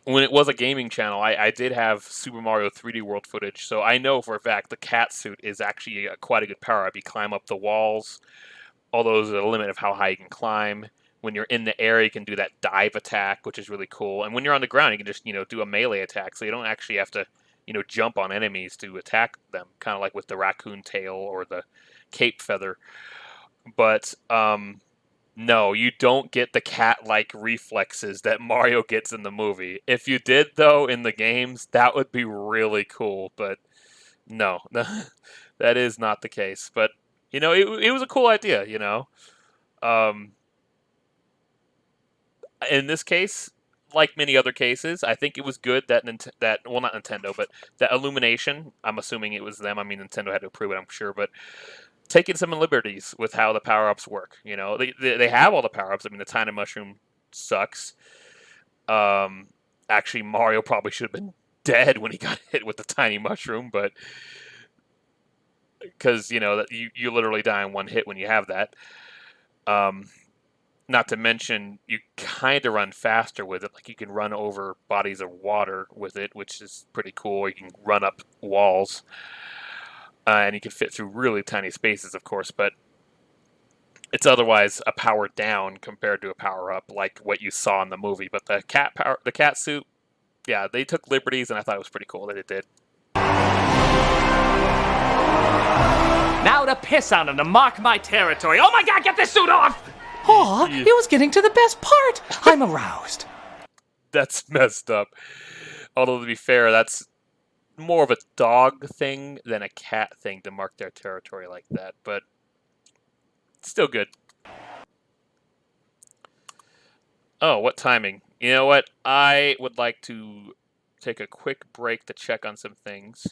when it was a gaming channel, I did have Super Mario 3D World footage, so I know for a fact the cat suit is actually quite a good power-up. You climb up the walls, although there's a limit of how high you can climb. When you're in the air, you can do that dive attack, which is really cool. And when you're on the ground, you can just, do a melee attack, so you don't actually have to, jump on enemies to attack them, kind of like with the raccoon tail or the cape feather. But, no, you don't get the cat-like reflexes that Mario gets in the movie. If you did, though, in the games, that would be really cool. But no, that is not the case. But, it was a cool idea, in this case, like many other cases, I think it was good that well, not Nintendo, but that Illumination, I'm assuming it was them. I mean, Nintendo had to approve it, I'm sure, but taking some liberties with how the power-ups work. They have all the power-ups. I mean, the tiny mushroom sucks. Actually, Mario probably should have been dead when he got hit with the tiny mushroom, but because that you literally die in one hit when you have that. Not to mention, you kind of run faster with it. Like, you can run over bodies of water with it, which is pretty cool. You can run up walls. And you can fit through really tiny spaces, of course, but it's otherwise a power down compared to a power up, like what you saw in the movie. But the cat suit, yeah, they took liberties, and I thought it was pretty cool that it did. Now to piss on him to mark my territory. Oh my God, get this suit off! Aw, he was getting to the best part. I'm aroused. That's messed up. Although, to be fair, that's more of a dog thing than a cat thing to mark their territory like that, but still good. Oh, what timing? You know what? I would like to take a quick break to check on some things.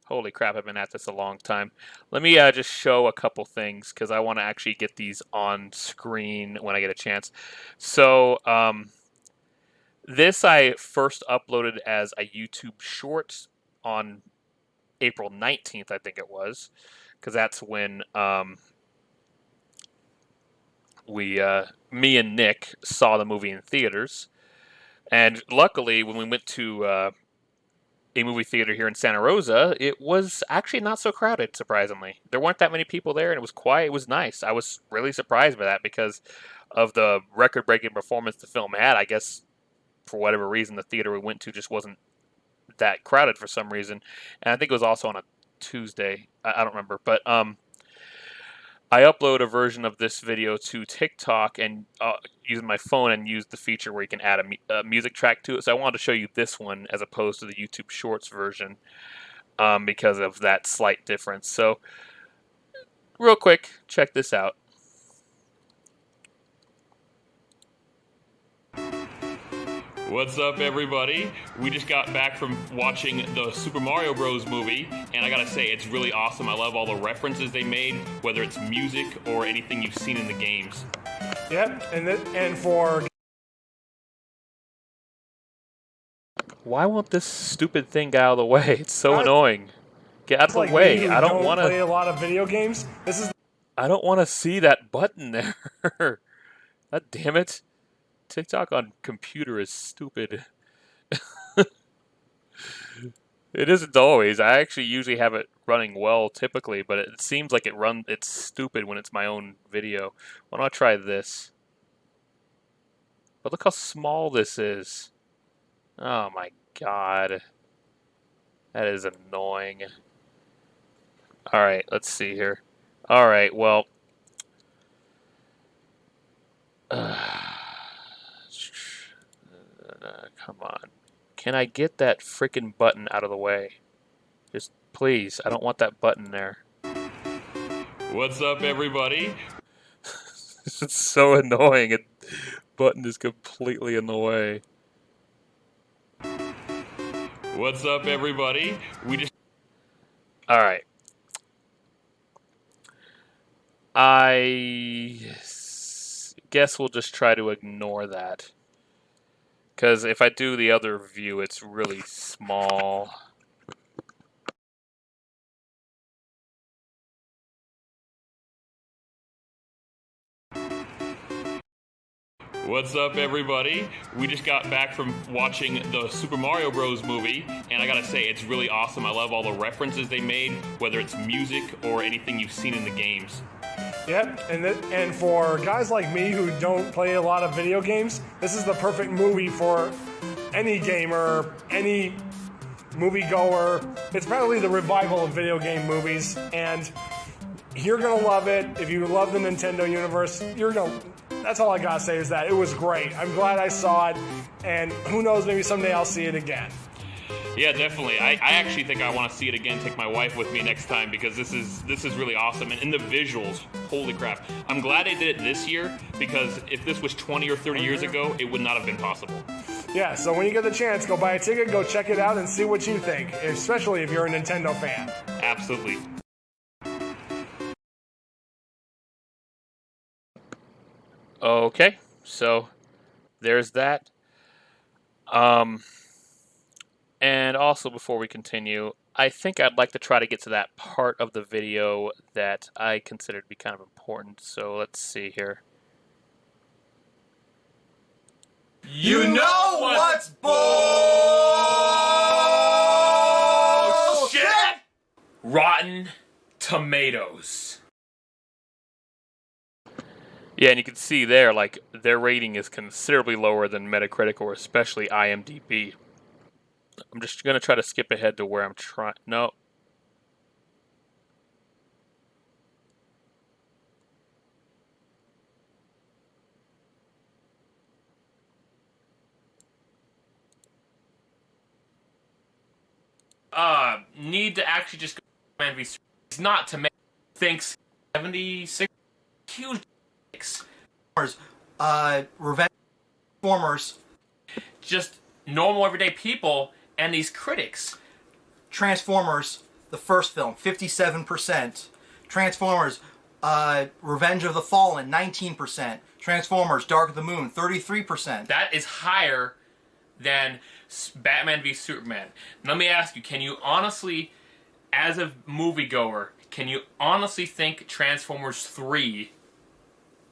Holy crap, I've been at this a long time. Let me just show a couple things because I want to actually get these on screen when I get a chance. So, this I first uploaded as a YouTube short on April 19th, I think it was, because that's when me and Nick saw the movie in theaters. And luckily, when we went to a movie theater here in Santa Rosa, it was actually not so crowded, surprisingly. There weren't that many people there, and it was quiet. It was nice. I was really surprised by that because of the record-breaking performance the film had. I guess for whatever reason, the theater we went to just wasn't that crowded for some reason. And I think it was also on a Tuesday. I don't remember. But I upload a version of this video to TikTok and using my phone and use the feature where you can add a music track to it. So I wanted to show you this one as opposed to the YouTube Shorts version. because of that slight difference. So, real quick, check this out. What's up, everybody? We just got back from watching the Super Mario Bros. Movie, and I gotta say, it's really awesome. I love all the references they made, whether it's music or anything you've seen in the games. Yep, and for... Why won't this stupid thing get out of the way? It's so annoying. Get out of the like way. Me, who I don't want to play a lot of video games. This is... I don't want to see that button there. God damn it. TikTok on computer is stupid. It isn't always. I actually usually have it running well typically, but it seems like it's stupid when it's my own video. Why don't I try this? But look how small this is. Oh my god. That is annoying. Alright, let's see here. Alright, well. Come on. Can I get that freaking button out of the way? Just please. I don't want that button there. What's up, everybody? It's so annoying. The button is completely in the way. What's up, everybody? We just... Alright. I guess we'll just try to ignore that. Because if I do the other view, it's really small. What's up, everybody? We just got back from watching the Super Mario Bros. Movie, and I gotta say, it's really awesome. I love all the references they made, whether it's music or anything you've seen in the games. Yep, and for guys like me who don't play a lot of video games, this is the perfect movie for any gamer, any moviegoer. It's probably the revival of video game movies, and you're gonna love it. If you love the Nintendo universe, that's all I gotta say is that it was great. I'm glad I saw it, and who knows, maybe someday I'll see it again. Yeah, definitely. I actually think I want to see it again. Take my wife with me next time because this is really awesome. And the visuals, holy crap! I'm glad they did it this year because if this was 20 or 30 years ago, it would not have been possible. Yeah, so when you get the chance, go buy a ticket, go check it out, and see what you think. Especially if you're a Nintendo fan. Absolutely. Okay, so there's that. And also, before we continue, I think I'd like to try to get to that part of the video that I consider to be kind of important. So let's see here. You know what's bullshit? Rotten Tomatoes. Yeah, and you can see there, like, their rating is considerably lower than Metacritic or especially IMDb. I'm just going to try to skip ahead to where I'm trying. No. Need to actually just go to MV. It's not to make thinks 76 huge dicks. Revenge Transformers. Just normal everyday people and these critics. Transformers, the first film, 57%. Transformers, Revenge of the Fallen, 19%. Transformers, Dark of the Moon, 33%. That is higher than Batman v Superman. Let me ask you, can you honestly, as a moviegoer, can you honestly think Transformers 3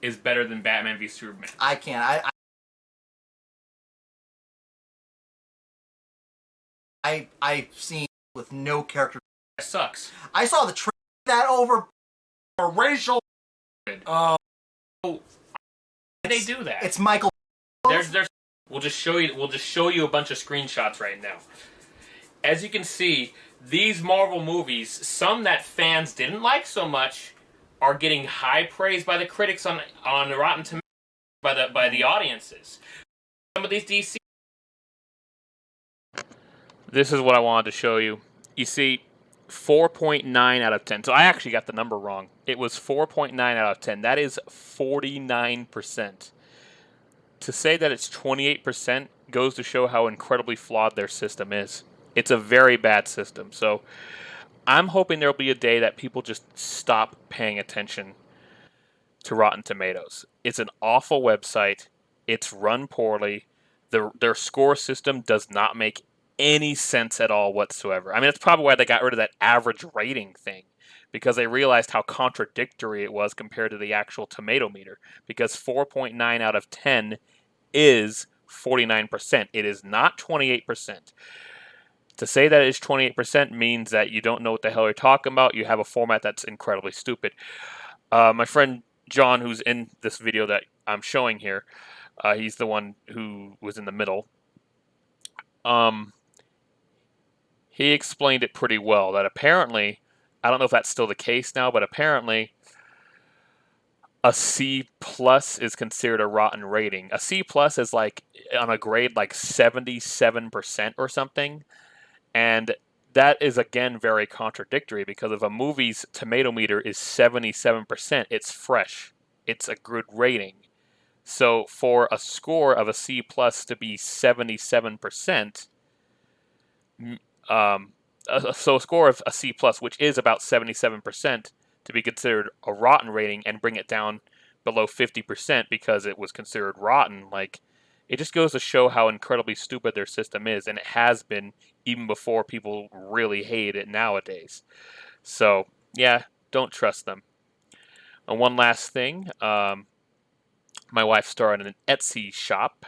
is better than Batman v Superman? I can't. I've seen with no character. That sucks. I saw the trailer that over a racial. Why did they do that? It's Michael. There's. We'll just show you a bunch of screenshots right now. As you can see, these Marvel movies, some that fans didn't like so much, are getting high praise by the critics on Rotten Tomatoes by the audiences. Some of these DC. This is what I wanted to show you. You see, 4.9 out of 10. So I actually got the number wrong. It was 4.9 out of 10. That is 49%. To say that it's 28% goes to show how incredibly flawed their system is. It's a very bad system. So I'm hoping there'll be a day that people just stop paying attention to Rotten Tomatoes. It's an awful website. It's run poorly. Their score system does not make any sense at all whatsoever. I mean, that's probably why they got rid of that average rating thing, because they realized how contradictory it was compared to the actual tomato meter, because 4.9 out of 10 is 49%. It is not 28%. To say that it's 28% means that you don't know what the hell you're talking about. You have a format that's incredibly stupid. My friend John, who's in this video that I'm showing here, he's the one who was in the middle. He explained it pretty well, that apparently, I don't know if that's still the case now, but apparently a C plus is considered a rotten rating. A C plus is like on a grade like 77% or something. And that is, again, very contradictory, because if a movie's tomato meter is 77%, it's fresh. It's a good rating. So for a score of a C plus to be 77%, so a score of a C plus, which is about 77%, to be considered a rotten rating and bring it down below 50% because it was considered rotten, like, it just goes to show how incredibly stupid their system is, and it has been even before people really hate it nowadays. So, yeah, don't trust them. And one last thing, my wife started an Etsy shop.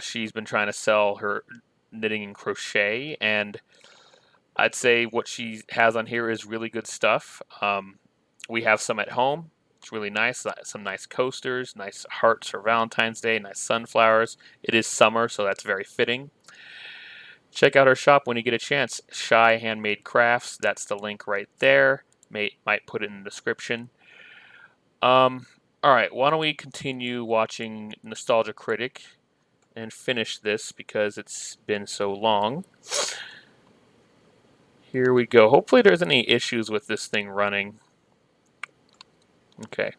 She's been trying to sell her knitting and crochet, and I'd say what she has on here is really good stuff. We have some at home. It's really nice. Some nice coasters, nice hearts for Valentine's Day, nice sunflowers. It is summer, so that's very fitting. Check out our shop when you get a chance. Shy Handmade Crafts. That's the link right there. Might put it in the description. All right, why don't we continue watching Nostalgia Critic and finish this because it's been so long. Here we go. Hopefully there's any issues with this thing running. Okay.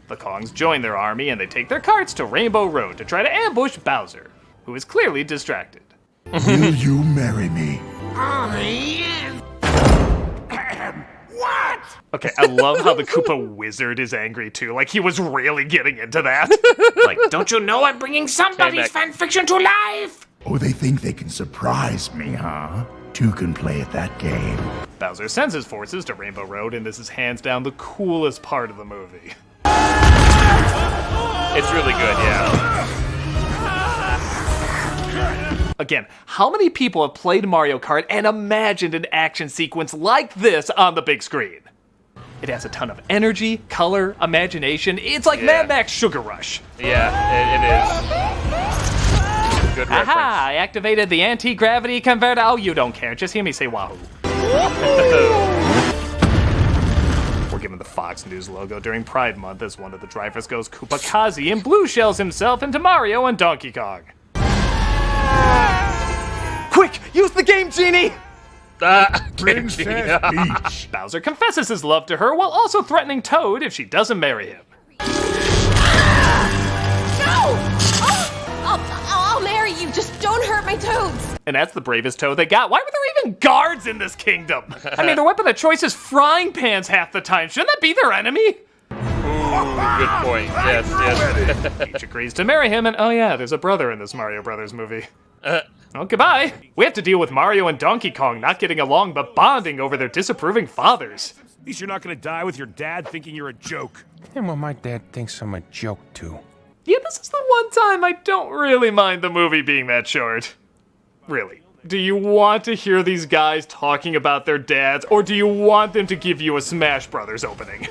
The Kongs join their army and they take their carts to Rainbow Road to try to ambush Bowser, who is clearly distracted. Will you marry me? Oh, yes. What? Okay, I love how the Koopa Wizard is angry too, like he was really getting into that. Like, don't you know I'm bringing somebody's fanfiction to life? Oh, they think they can surprise me, huh? Two can play at that game. Bowser sends his forces to Rainbow Road, and this is hands down the coolest part of the movie. It's really good, yeah. Again, how many people have played Mario Kart and imagined an action sequence like this on the big screen? It has a ton of energy, color, imagination. It's like Mad Max Sugar Rush. Yeah, it is. Good reference. Aha! I activated the anti-gravity converter. Oh, you don't care. Just hear me say wahoo. We're given the Fox News logo during Pride Month as one of the drivers goes Koopa Kazi and blue shells himself into Mario and Donkey Kong. Quick! Use the game genie! Princess Peach. Bowser confesses his love to her while also threatening Toad if she doesn't marry him. No! I'll marry you. Just don't hurt my toads. And that's the bravest Toad they got. Why were there even guards in this kingdom? I mean, their weapon of choice is frying pans half the time. Shouldn't that be their enemy? Ooh, good point. Yes. Peach agrees to marry him, and oh yeah, there's a brother in this Mario Brothers movie. Oh, goodbye. We have to deal with Mario and Donkey Kong not getting along, but bonding over their disapproving fathers. At least you're not gonna die with your dad thinking you're a joke. And well, my dad thinks I'm a joke, too. Yeah, this is the one time I don't really mind the movie being that short. Really. Do you want to hear these guys talking about their dads, or do you want them to give you a Smash Brothers opening?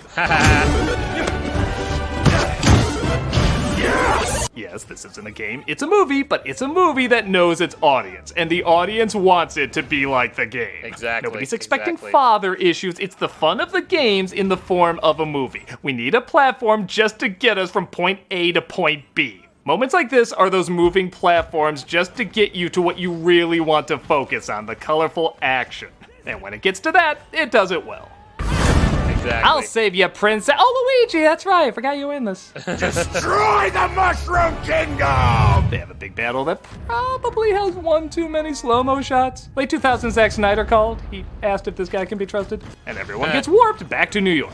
Yes, this isn't a game, it's a movie, but it's a movie that knows its audience, and the audience wants it to be like the game. Exactly. Nobody's expecting father issues, it's the fun of the games in the form of a movie. We need a platform just to get us from point A to point B. Moments like this are those moving platforms just to get you to what you really want to focus on, the colorful action. And when it gets to that, it does it well. Exactly. I'll save you, Princess. Oh, Luigi, that's right. I forgot you were in this. Destroy the Mushroom Kingdom! They have a big battle that probably has one too many slow-mo shots. Late 2000s, Zack Snyder called. He asked if this guy can be trusted. And everyone gets warped back to New York.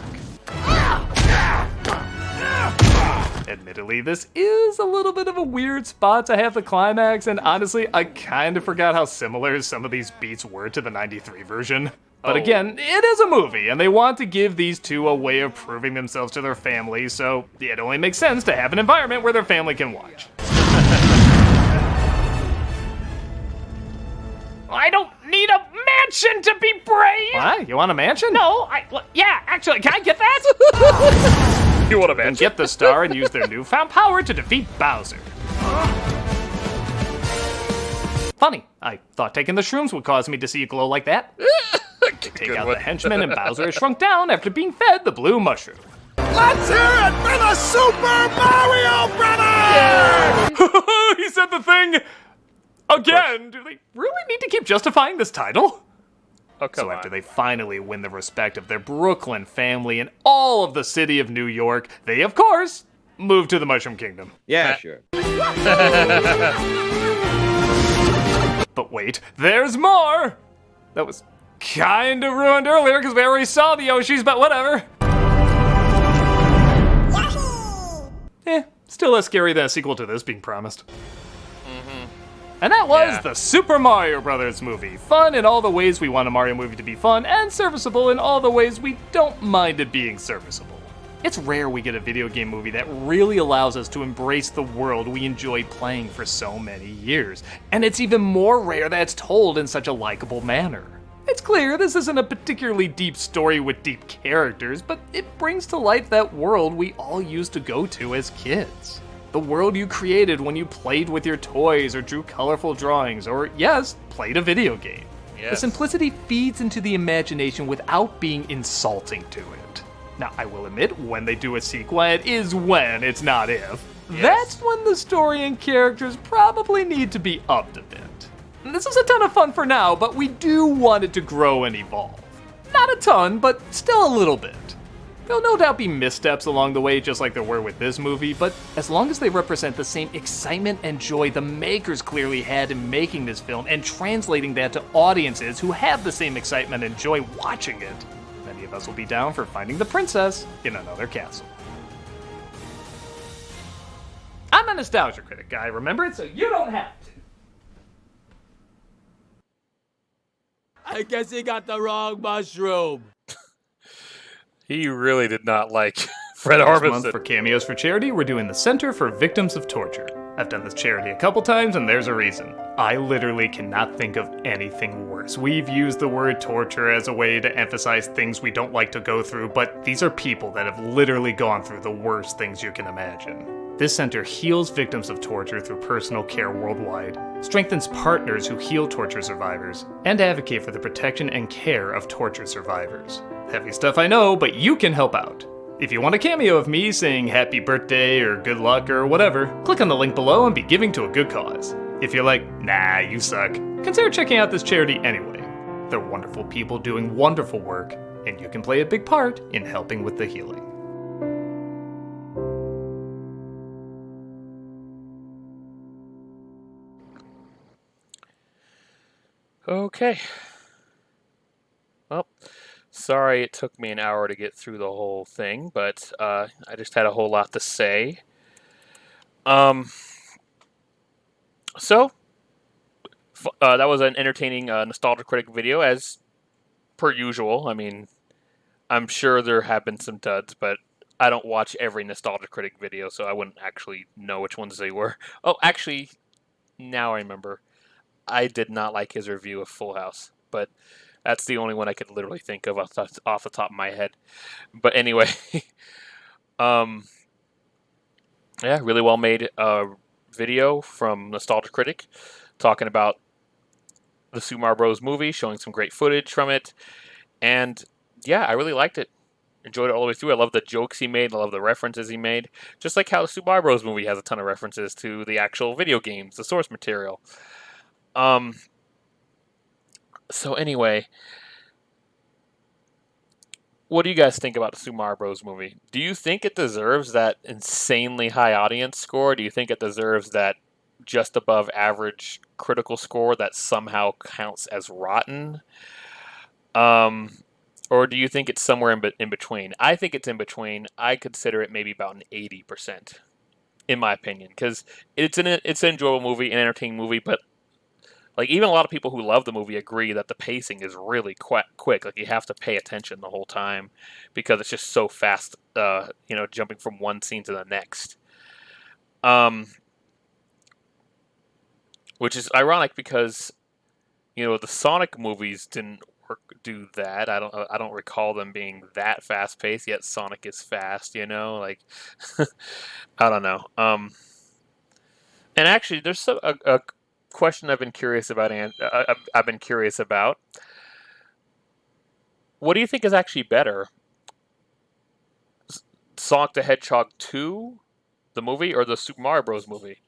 Admittedly, this is a little bit of a weird spot to have the climax, and honestly, I kind of forgot how similar some of these beats were to the 93 version. But again, it is a movie, and they want to give these two a way of proving themselves to their family, so it only makes sense to have an environment where their family can watch. I don't need a mansion to be brave! What? You want a mansion? No, yeah, actually, can I get that? You want a Then mansion? get the star and use their newfound power to defeat Bowser. Funny, I thought taking the shrooms would cause me to see a glow like that. Take out the henchman and Bowser is shrunk down after being fed the blue mushroom. Let's hear it for the Super Mario Brothers! He said the thing again. Do they really need to keep justifying this title? Oh, come So on. after they finally win the respect of their Brooklyn family and all of the city of New York, they, of course, move to the Mushroom Kingdom. Yeah, sure. But wait, there's more! That was kind of ruined earlier because we already saw the Yoshis, but whatever. Still less scary than a sequel to this being promised. And that was the Super Mario Brothers movie. Fun in all the ways we want a Mario movie to be fun, and serviceable in all the ways we don't mind it being serviceable. It's rare we get a video game movie that really allows us to embrace the world we enjoyed playing for so many years. And it's even more rare that it's told in such a likable manner. It's clear this isn't a particularly deep story with deep characters, but it brings to life that world we all used to go to as kids. The world you created when you played with your toys or drew colorful drawings or, yes, played a video game. Yes. The simplicity feeds into the imagination without being insulting to it. Now, I will admit, when they do a sequel, it is when, it's not if. Yes. That's when the story and characters probably need to be upped a bit. This is a ton of fun for now, but we do want it to grow and evolve. Not a ton, but still a little bit. There'll no doubt be missteps along the way, just like there were with this movie, but as long as they represent the same excitement and joy the makers clearly had in making this film and translating that to audiences who have the same excitement and joy watching it, many of us will be down for finding the princess in another castle. I'm a Nostalgia Critic guy, remember it? So you don't have to. I guess he got the wrong mushroom. He really did not like Fred This month Armisen. for Cameos for Charity, we're doing the Center for Victims of Torture. I've done this charity a couple times, and there's a reason. I literally cannot think of anything worse. We've used the word torture as a way to emphasize things we don't like to go through, but these are people that have literally gone through the worst things you can imagine. This center heals victims of torture through personal care worldwide, strengthens partners who heal torture survivors, and advocate for the protection and care of torture survivors. Heavy stuff, I know, but you can help out. If you want a cameo of me saying happy birthday or good luck or whatever, click on the link below and be giving to a good cause. If you're like, nah, you suck, consider checking out this charity anyway. They're wonderful people doing wonderful work, and you can play a big part in helping with the healing. Okay. Well, sorry it took me an hour to get through the whole thing, but I just had a whole lot to say. So, that was an entertaining Nostalgia Critic video, as per usual. I mean, I'm sure there have been some duds, but I don't watch every Nostalgia Critic video, so I wouldn't actually know which ones they were. Oh, actually, now I remember. I did not like his review of Full House, but that's the only one I could literally think of off the top of my head. But anyway, yeah, really well made video from Nostalgia Critic talking about the Super Mario Bros. Movie, showing some great footage from it, and yeah, I really liked it. enjoyed it all the way through. I love the jokes he made. I love the references he made. Just like how the Super Mario Bros. Movie has a ton of references to the actual video games, the source material. So anyway, what do you guys think about the Super Mario Bros. Movie? Do you think it deserves that insanely high audience score? Do you think it deserves that just above average critical score that somehow counts as rotten? Or do you think it's somewhere in between? I think it's in between. I consider it maybe about an 80%, in my opinion, because it's an enjoyable movie, an entertaining movie, but like even a lot of people who love the movie agree that the pacing is really quite quick. Like you have to pay attention the whole time because it's just so fast. Jumping from one scene to the next. Which is ironic because the Sonic movies didn't do that. I don't recall them being that fast paced. Yet Sonic is fast. Like I don't know. And actually, there's a question I've been curious about, and I've been curious about. What do you think is actually better, Sonic the Hedgehog 2, the movie, or the Super Mario Bros. Movie?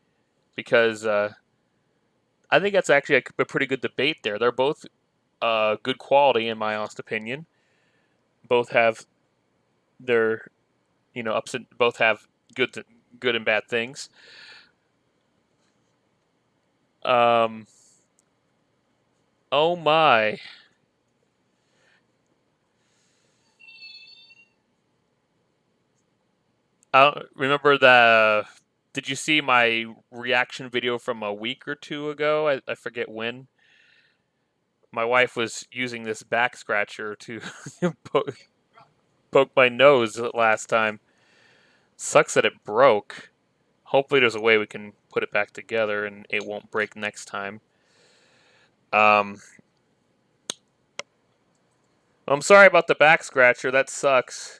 Because I think that's actually a pretty good debate there. They're both good quality, in my honest opinion. Both have their ups and both have good and bad things. Oh my. I don't remember the. Did you see my reaction video from a week or two ago? I forget when. My wife was using this back scratcher to poke my nose last time. Sucks that it broke. Hopefully, there's a way we can put it back together and it won't break next time. I'm sorry about the back scratcher. That sucks.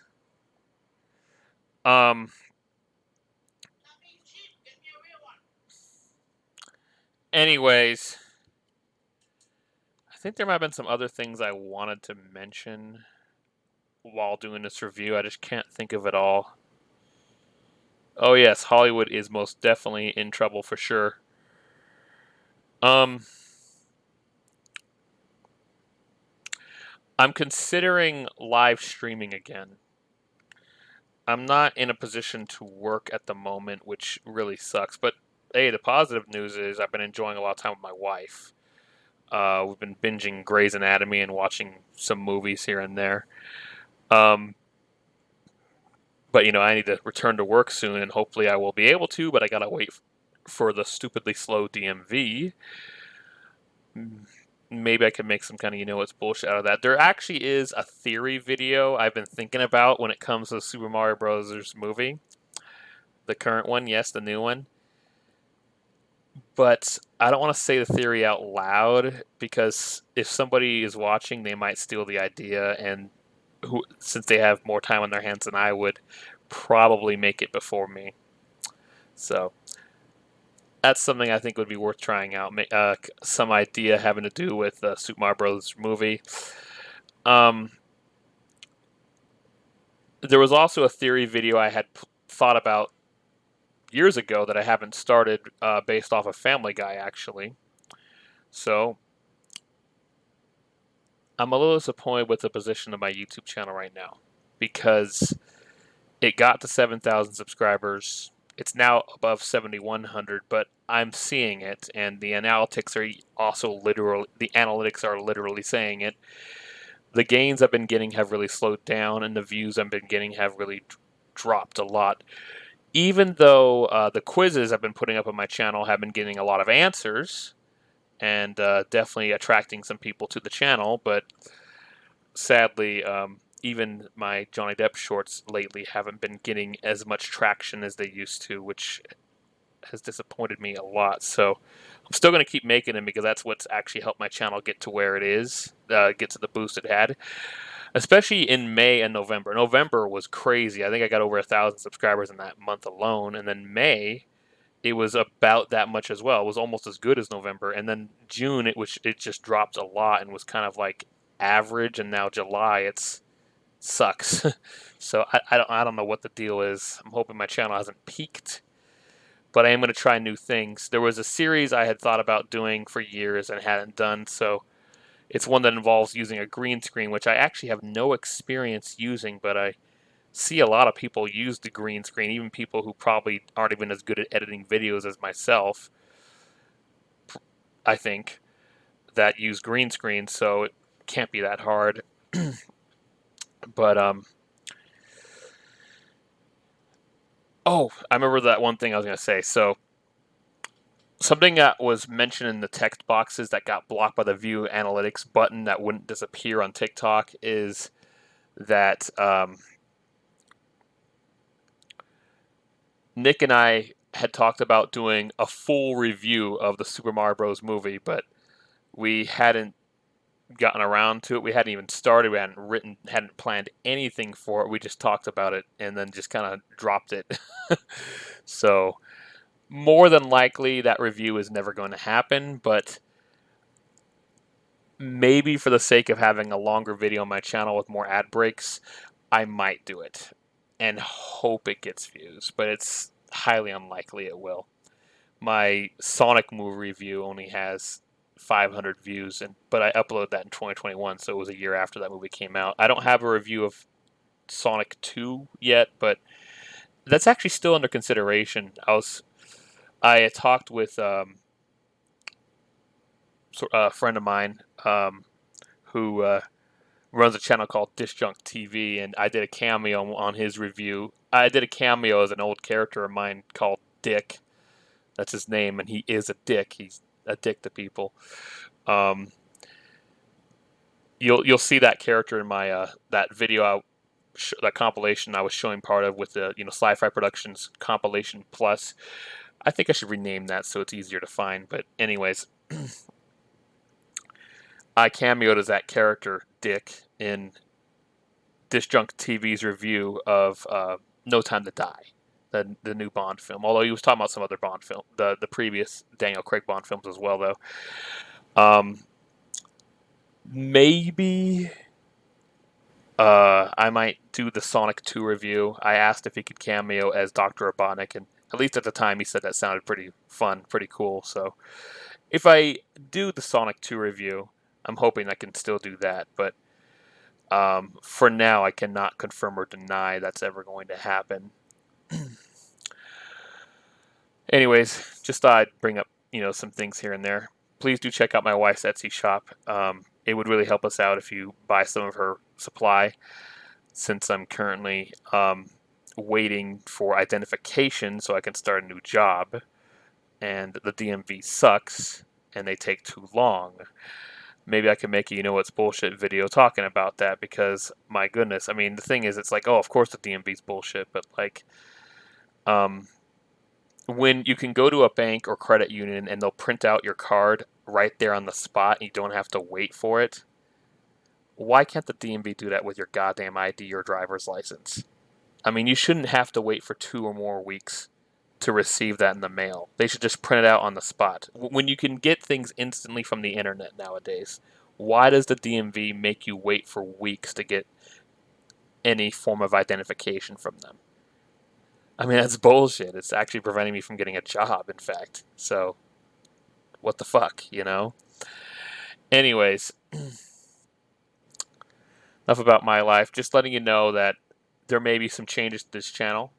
Anyways, I think there might have been some other things I wanted to mention while doing this review. I just can't think of it all. Oh yes, Hollywood is most definitely in trouble for sure. I'm considering live streaming again. I'm not in a position to work at the moment, which really sucks. But hey, the positive news is I've been enjoying a lot of time with my wife. We've been binging Grey's Anatomy and watching some movies here and there. But I need to return to work soon, and hopefully I will be able to. But I gotta wait for the stupidly slow DMV. Maybe I can make some kind of it's bullshit out of that. There actually is a theory video I've been thinking about when it comes to the Super Mario Bros. Movie. The current one, yes, the new one. But I don't want to say the theory out loud because if somebody is watching, they might steal the idea, and since they have more time on their hands than I would, probably make it before me. So that's something I think would be worth trying out. Some idea having to do with the Super Mario Bros. Movie. There was also a theory video I had thought about years ago that I haven't started, based off of Family Guy, actually. So I'm a little disappointed with the position of my YouTube channel right now because it got to 7,000 subscribers. It's now above 7,100, but I'm seeing it, and the analytics are literally saying it. The gains I've been getting have really slowed down, and the views I've been getting have really dropped a lot. Even though the quizzes I've been putting up on my channel have been getting a lot of answers, and definitely attracting some people to the channel, but sadly, even my Johnny Depp shorts lately haven't been getting as much traction as they used to, which has disappointed me a lot. So I'm still going to keep making them because that's what's actually helped my channel get to where it is, get to the boost it had. Especially in May and November. November was crazy. I think I got over 1,000 subscribers in that month alone. And then May, it was about that much as well. It was almost as good as November. And then June, it just dropped a lot and was kind of like average. And now July, it's sucks. So I don't know what the deal is. I'm hoping my channel hasn't peaked, but I am going to try new things. There was a series I had thought about doing for years and hadn't done, so it's one that involves using a green screen, which I actually have no experience using, but I see a lot of people use the green screen, even people who probably aren't even as good at editing videos as myself, I think, that use green screen, so it can't be that hard. But oh, I remember that one thing I was going to say. So something that was mentioned in the text boxes that got blocked by the view analytics button that wouldn't disappear on TikTok is that Nick and I had talked about doing a full review of the Super Mario Bros. Movie, but we hadn't gotten around to it. We hadn't even started. We hadn't planned anything for it. We just talked about it and then just kind of dropped it. So more than likely that review is never going to happen, but maybe for the sake of having a longer video on my channel with more ad breaks, I might do it and hope it gets views, but it's highly unlikely it will. My Sonic movie review only has 500 views, but I uploaded that in 2021, so it was a year after that movie came out. I don't have a review of Sonic 2 yet, but that's actually still under consideration. I had talked with a friend of mine who runs a channel called Disjunct TV, and I did a cameo on his review. I did a cameo as an old character of mine called Dick. That's his name, and he is a dick. He's a dick to people. You'll see that character in my that video, that compilation I was showing part of with the Sci-Fi Productions compilation plus. I think I should rename that so it's easier to find. But anyways, I cameoed as that character Dick in Disjunct TV's review of No Time to Die, the new Bond film. Although he was talking about some other Bond film, the previous Daniel Craig Bond films as well, though. Maybe I might do the Sonic 2 review. I asked if he could cameo as Dr. Robotnik, and at least at the time he said that sounded pretty fun, pretty cool. So if I do the Sonic 2 review, I'm hoping I can still do that. But for now, I cannot confirm or deny that's ever going to happen. Anyways, just thought I'd bring up some things here and there. Please do check out my wife's Etsy shop. It would really help us out if you buy some of her supply, since I'm currently waiting for identification so I can start a new job, and the DMV sucks and they take too long. Maybe I can make a what's bullshit video talking about that, because my goodness, I mean, the thing is, it's like, oh, of course the DMV's bullshit, but like when you can go to a bank or credit union and they'll print out your card right there on the spot and you don't have to wait for it, why can't the DMV do that with your goddamn ID or driver's license? I mean, you shouldn't have to wait for 2 or more weeks to receive that in the mail. They should just print it out on the spot. When you can get things instantly from the internet nowadays, why does the DMV make you wait for weeks to get any form of identification from them? I mean, that's bullshit. It's actually preventing me from getting a job, in fact. So, what the fuck, Anyways, enough about my life. Just letting you know that there may be some changes to this channel.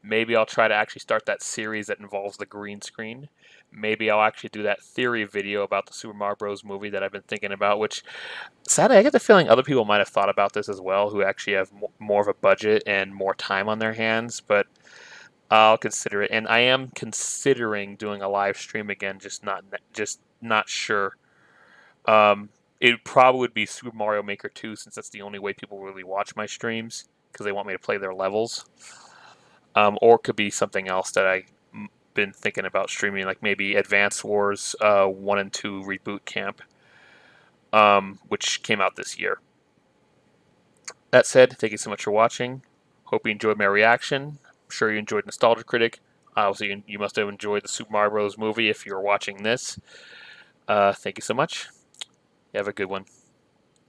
Maybe I'll try to actually start that series that involves the green screen. Maybe I'll actually do that theory video about the Super Mario Bros. Movie that I've been thinking about, which, sadly, I get the feeling other people might have thought about this as well, who actually have more of a budget and more time on their hands, but I'll consider it. And I am considering doing a live stream again, just not sure. It probably would be Super Mario Maker 2, since that's the only way people really watch my streams, because they want me to play their levels. Or it could be something else that I've been thinking about streaming, like maybe Advance Wars 1 and 2 Reboot Camp, which came out this year. That said, thank you so much for watching. Hope you enjoyed my reaction. I'm sure you enjoyed Nostalgia Critic. Obviously, you must have enjoyed the Super Mario Bros. Movie if you're watching this. Thank you so much. You have a good one.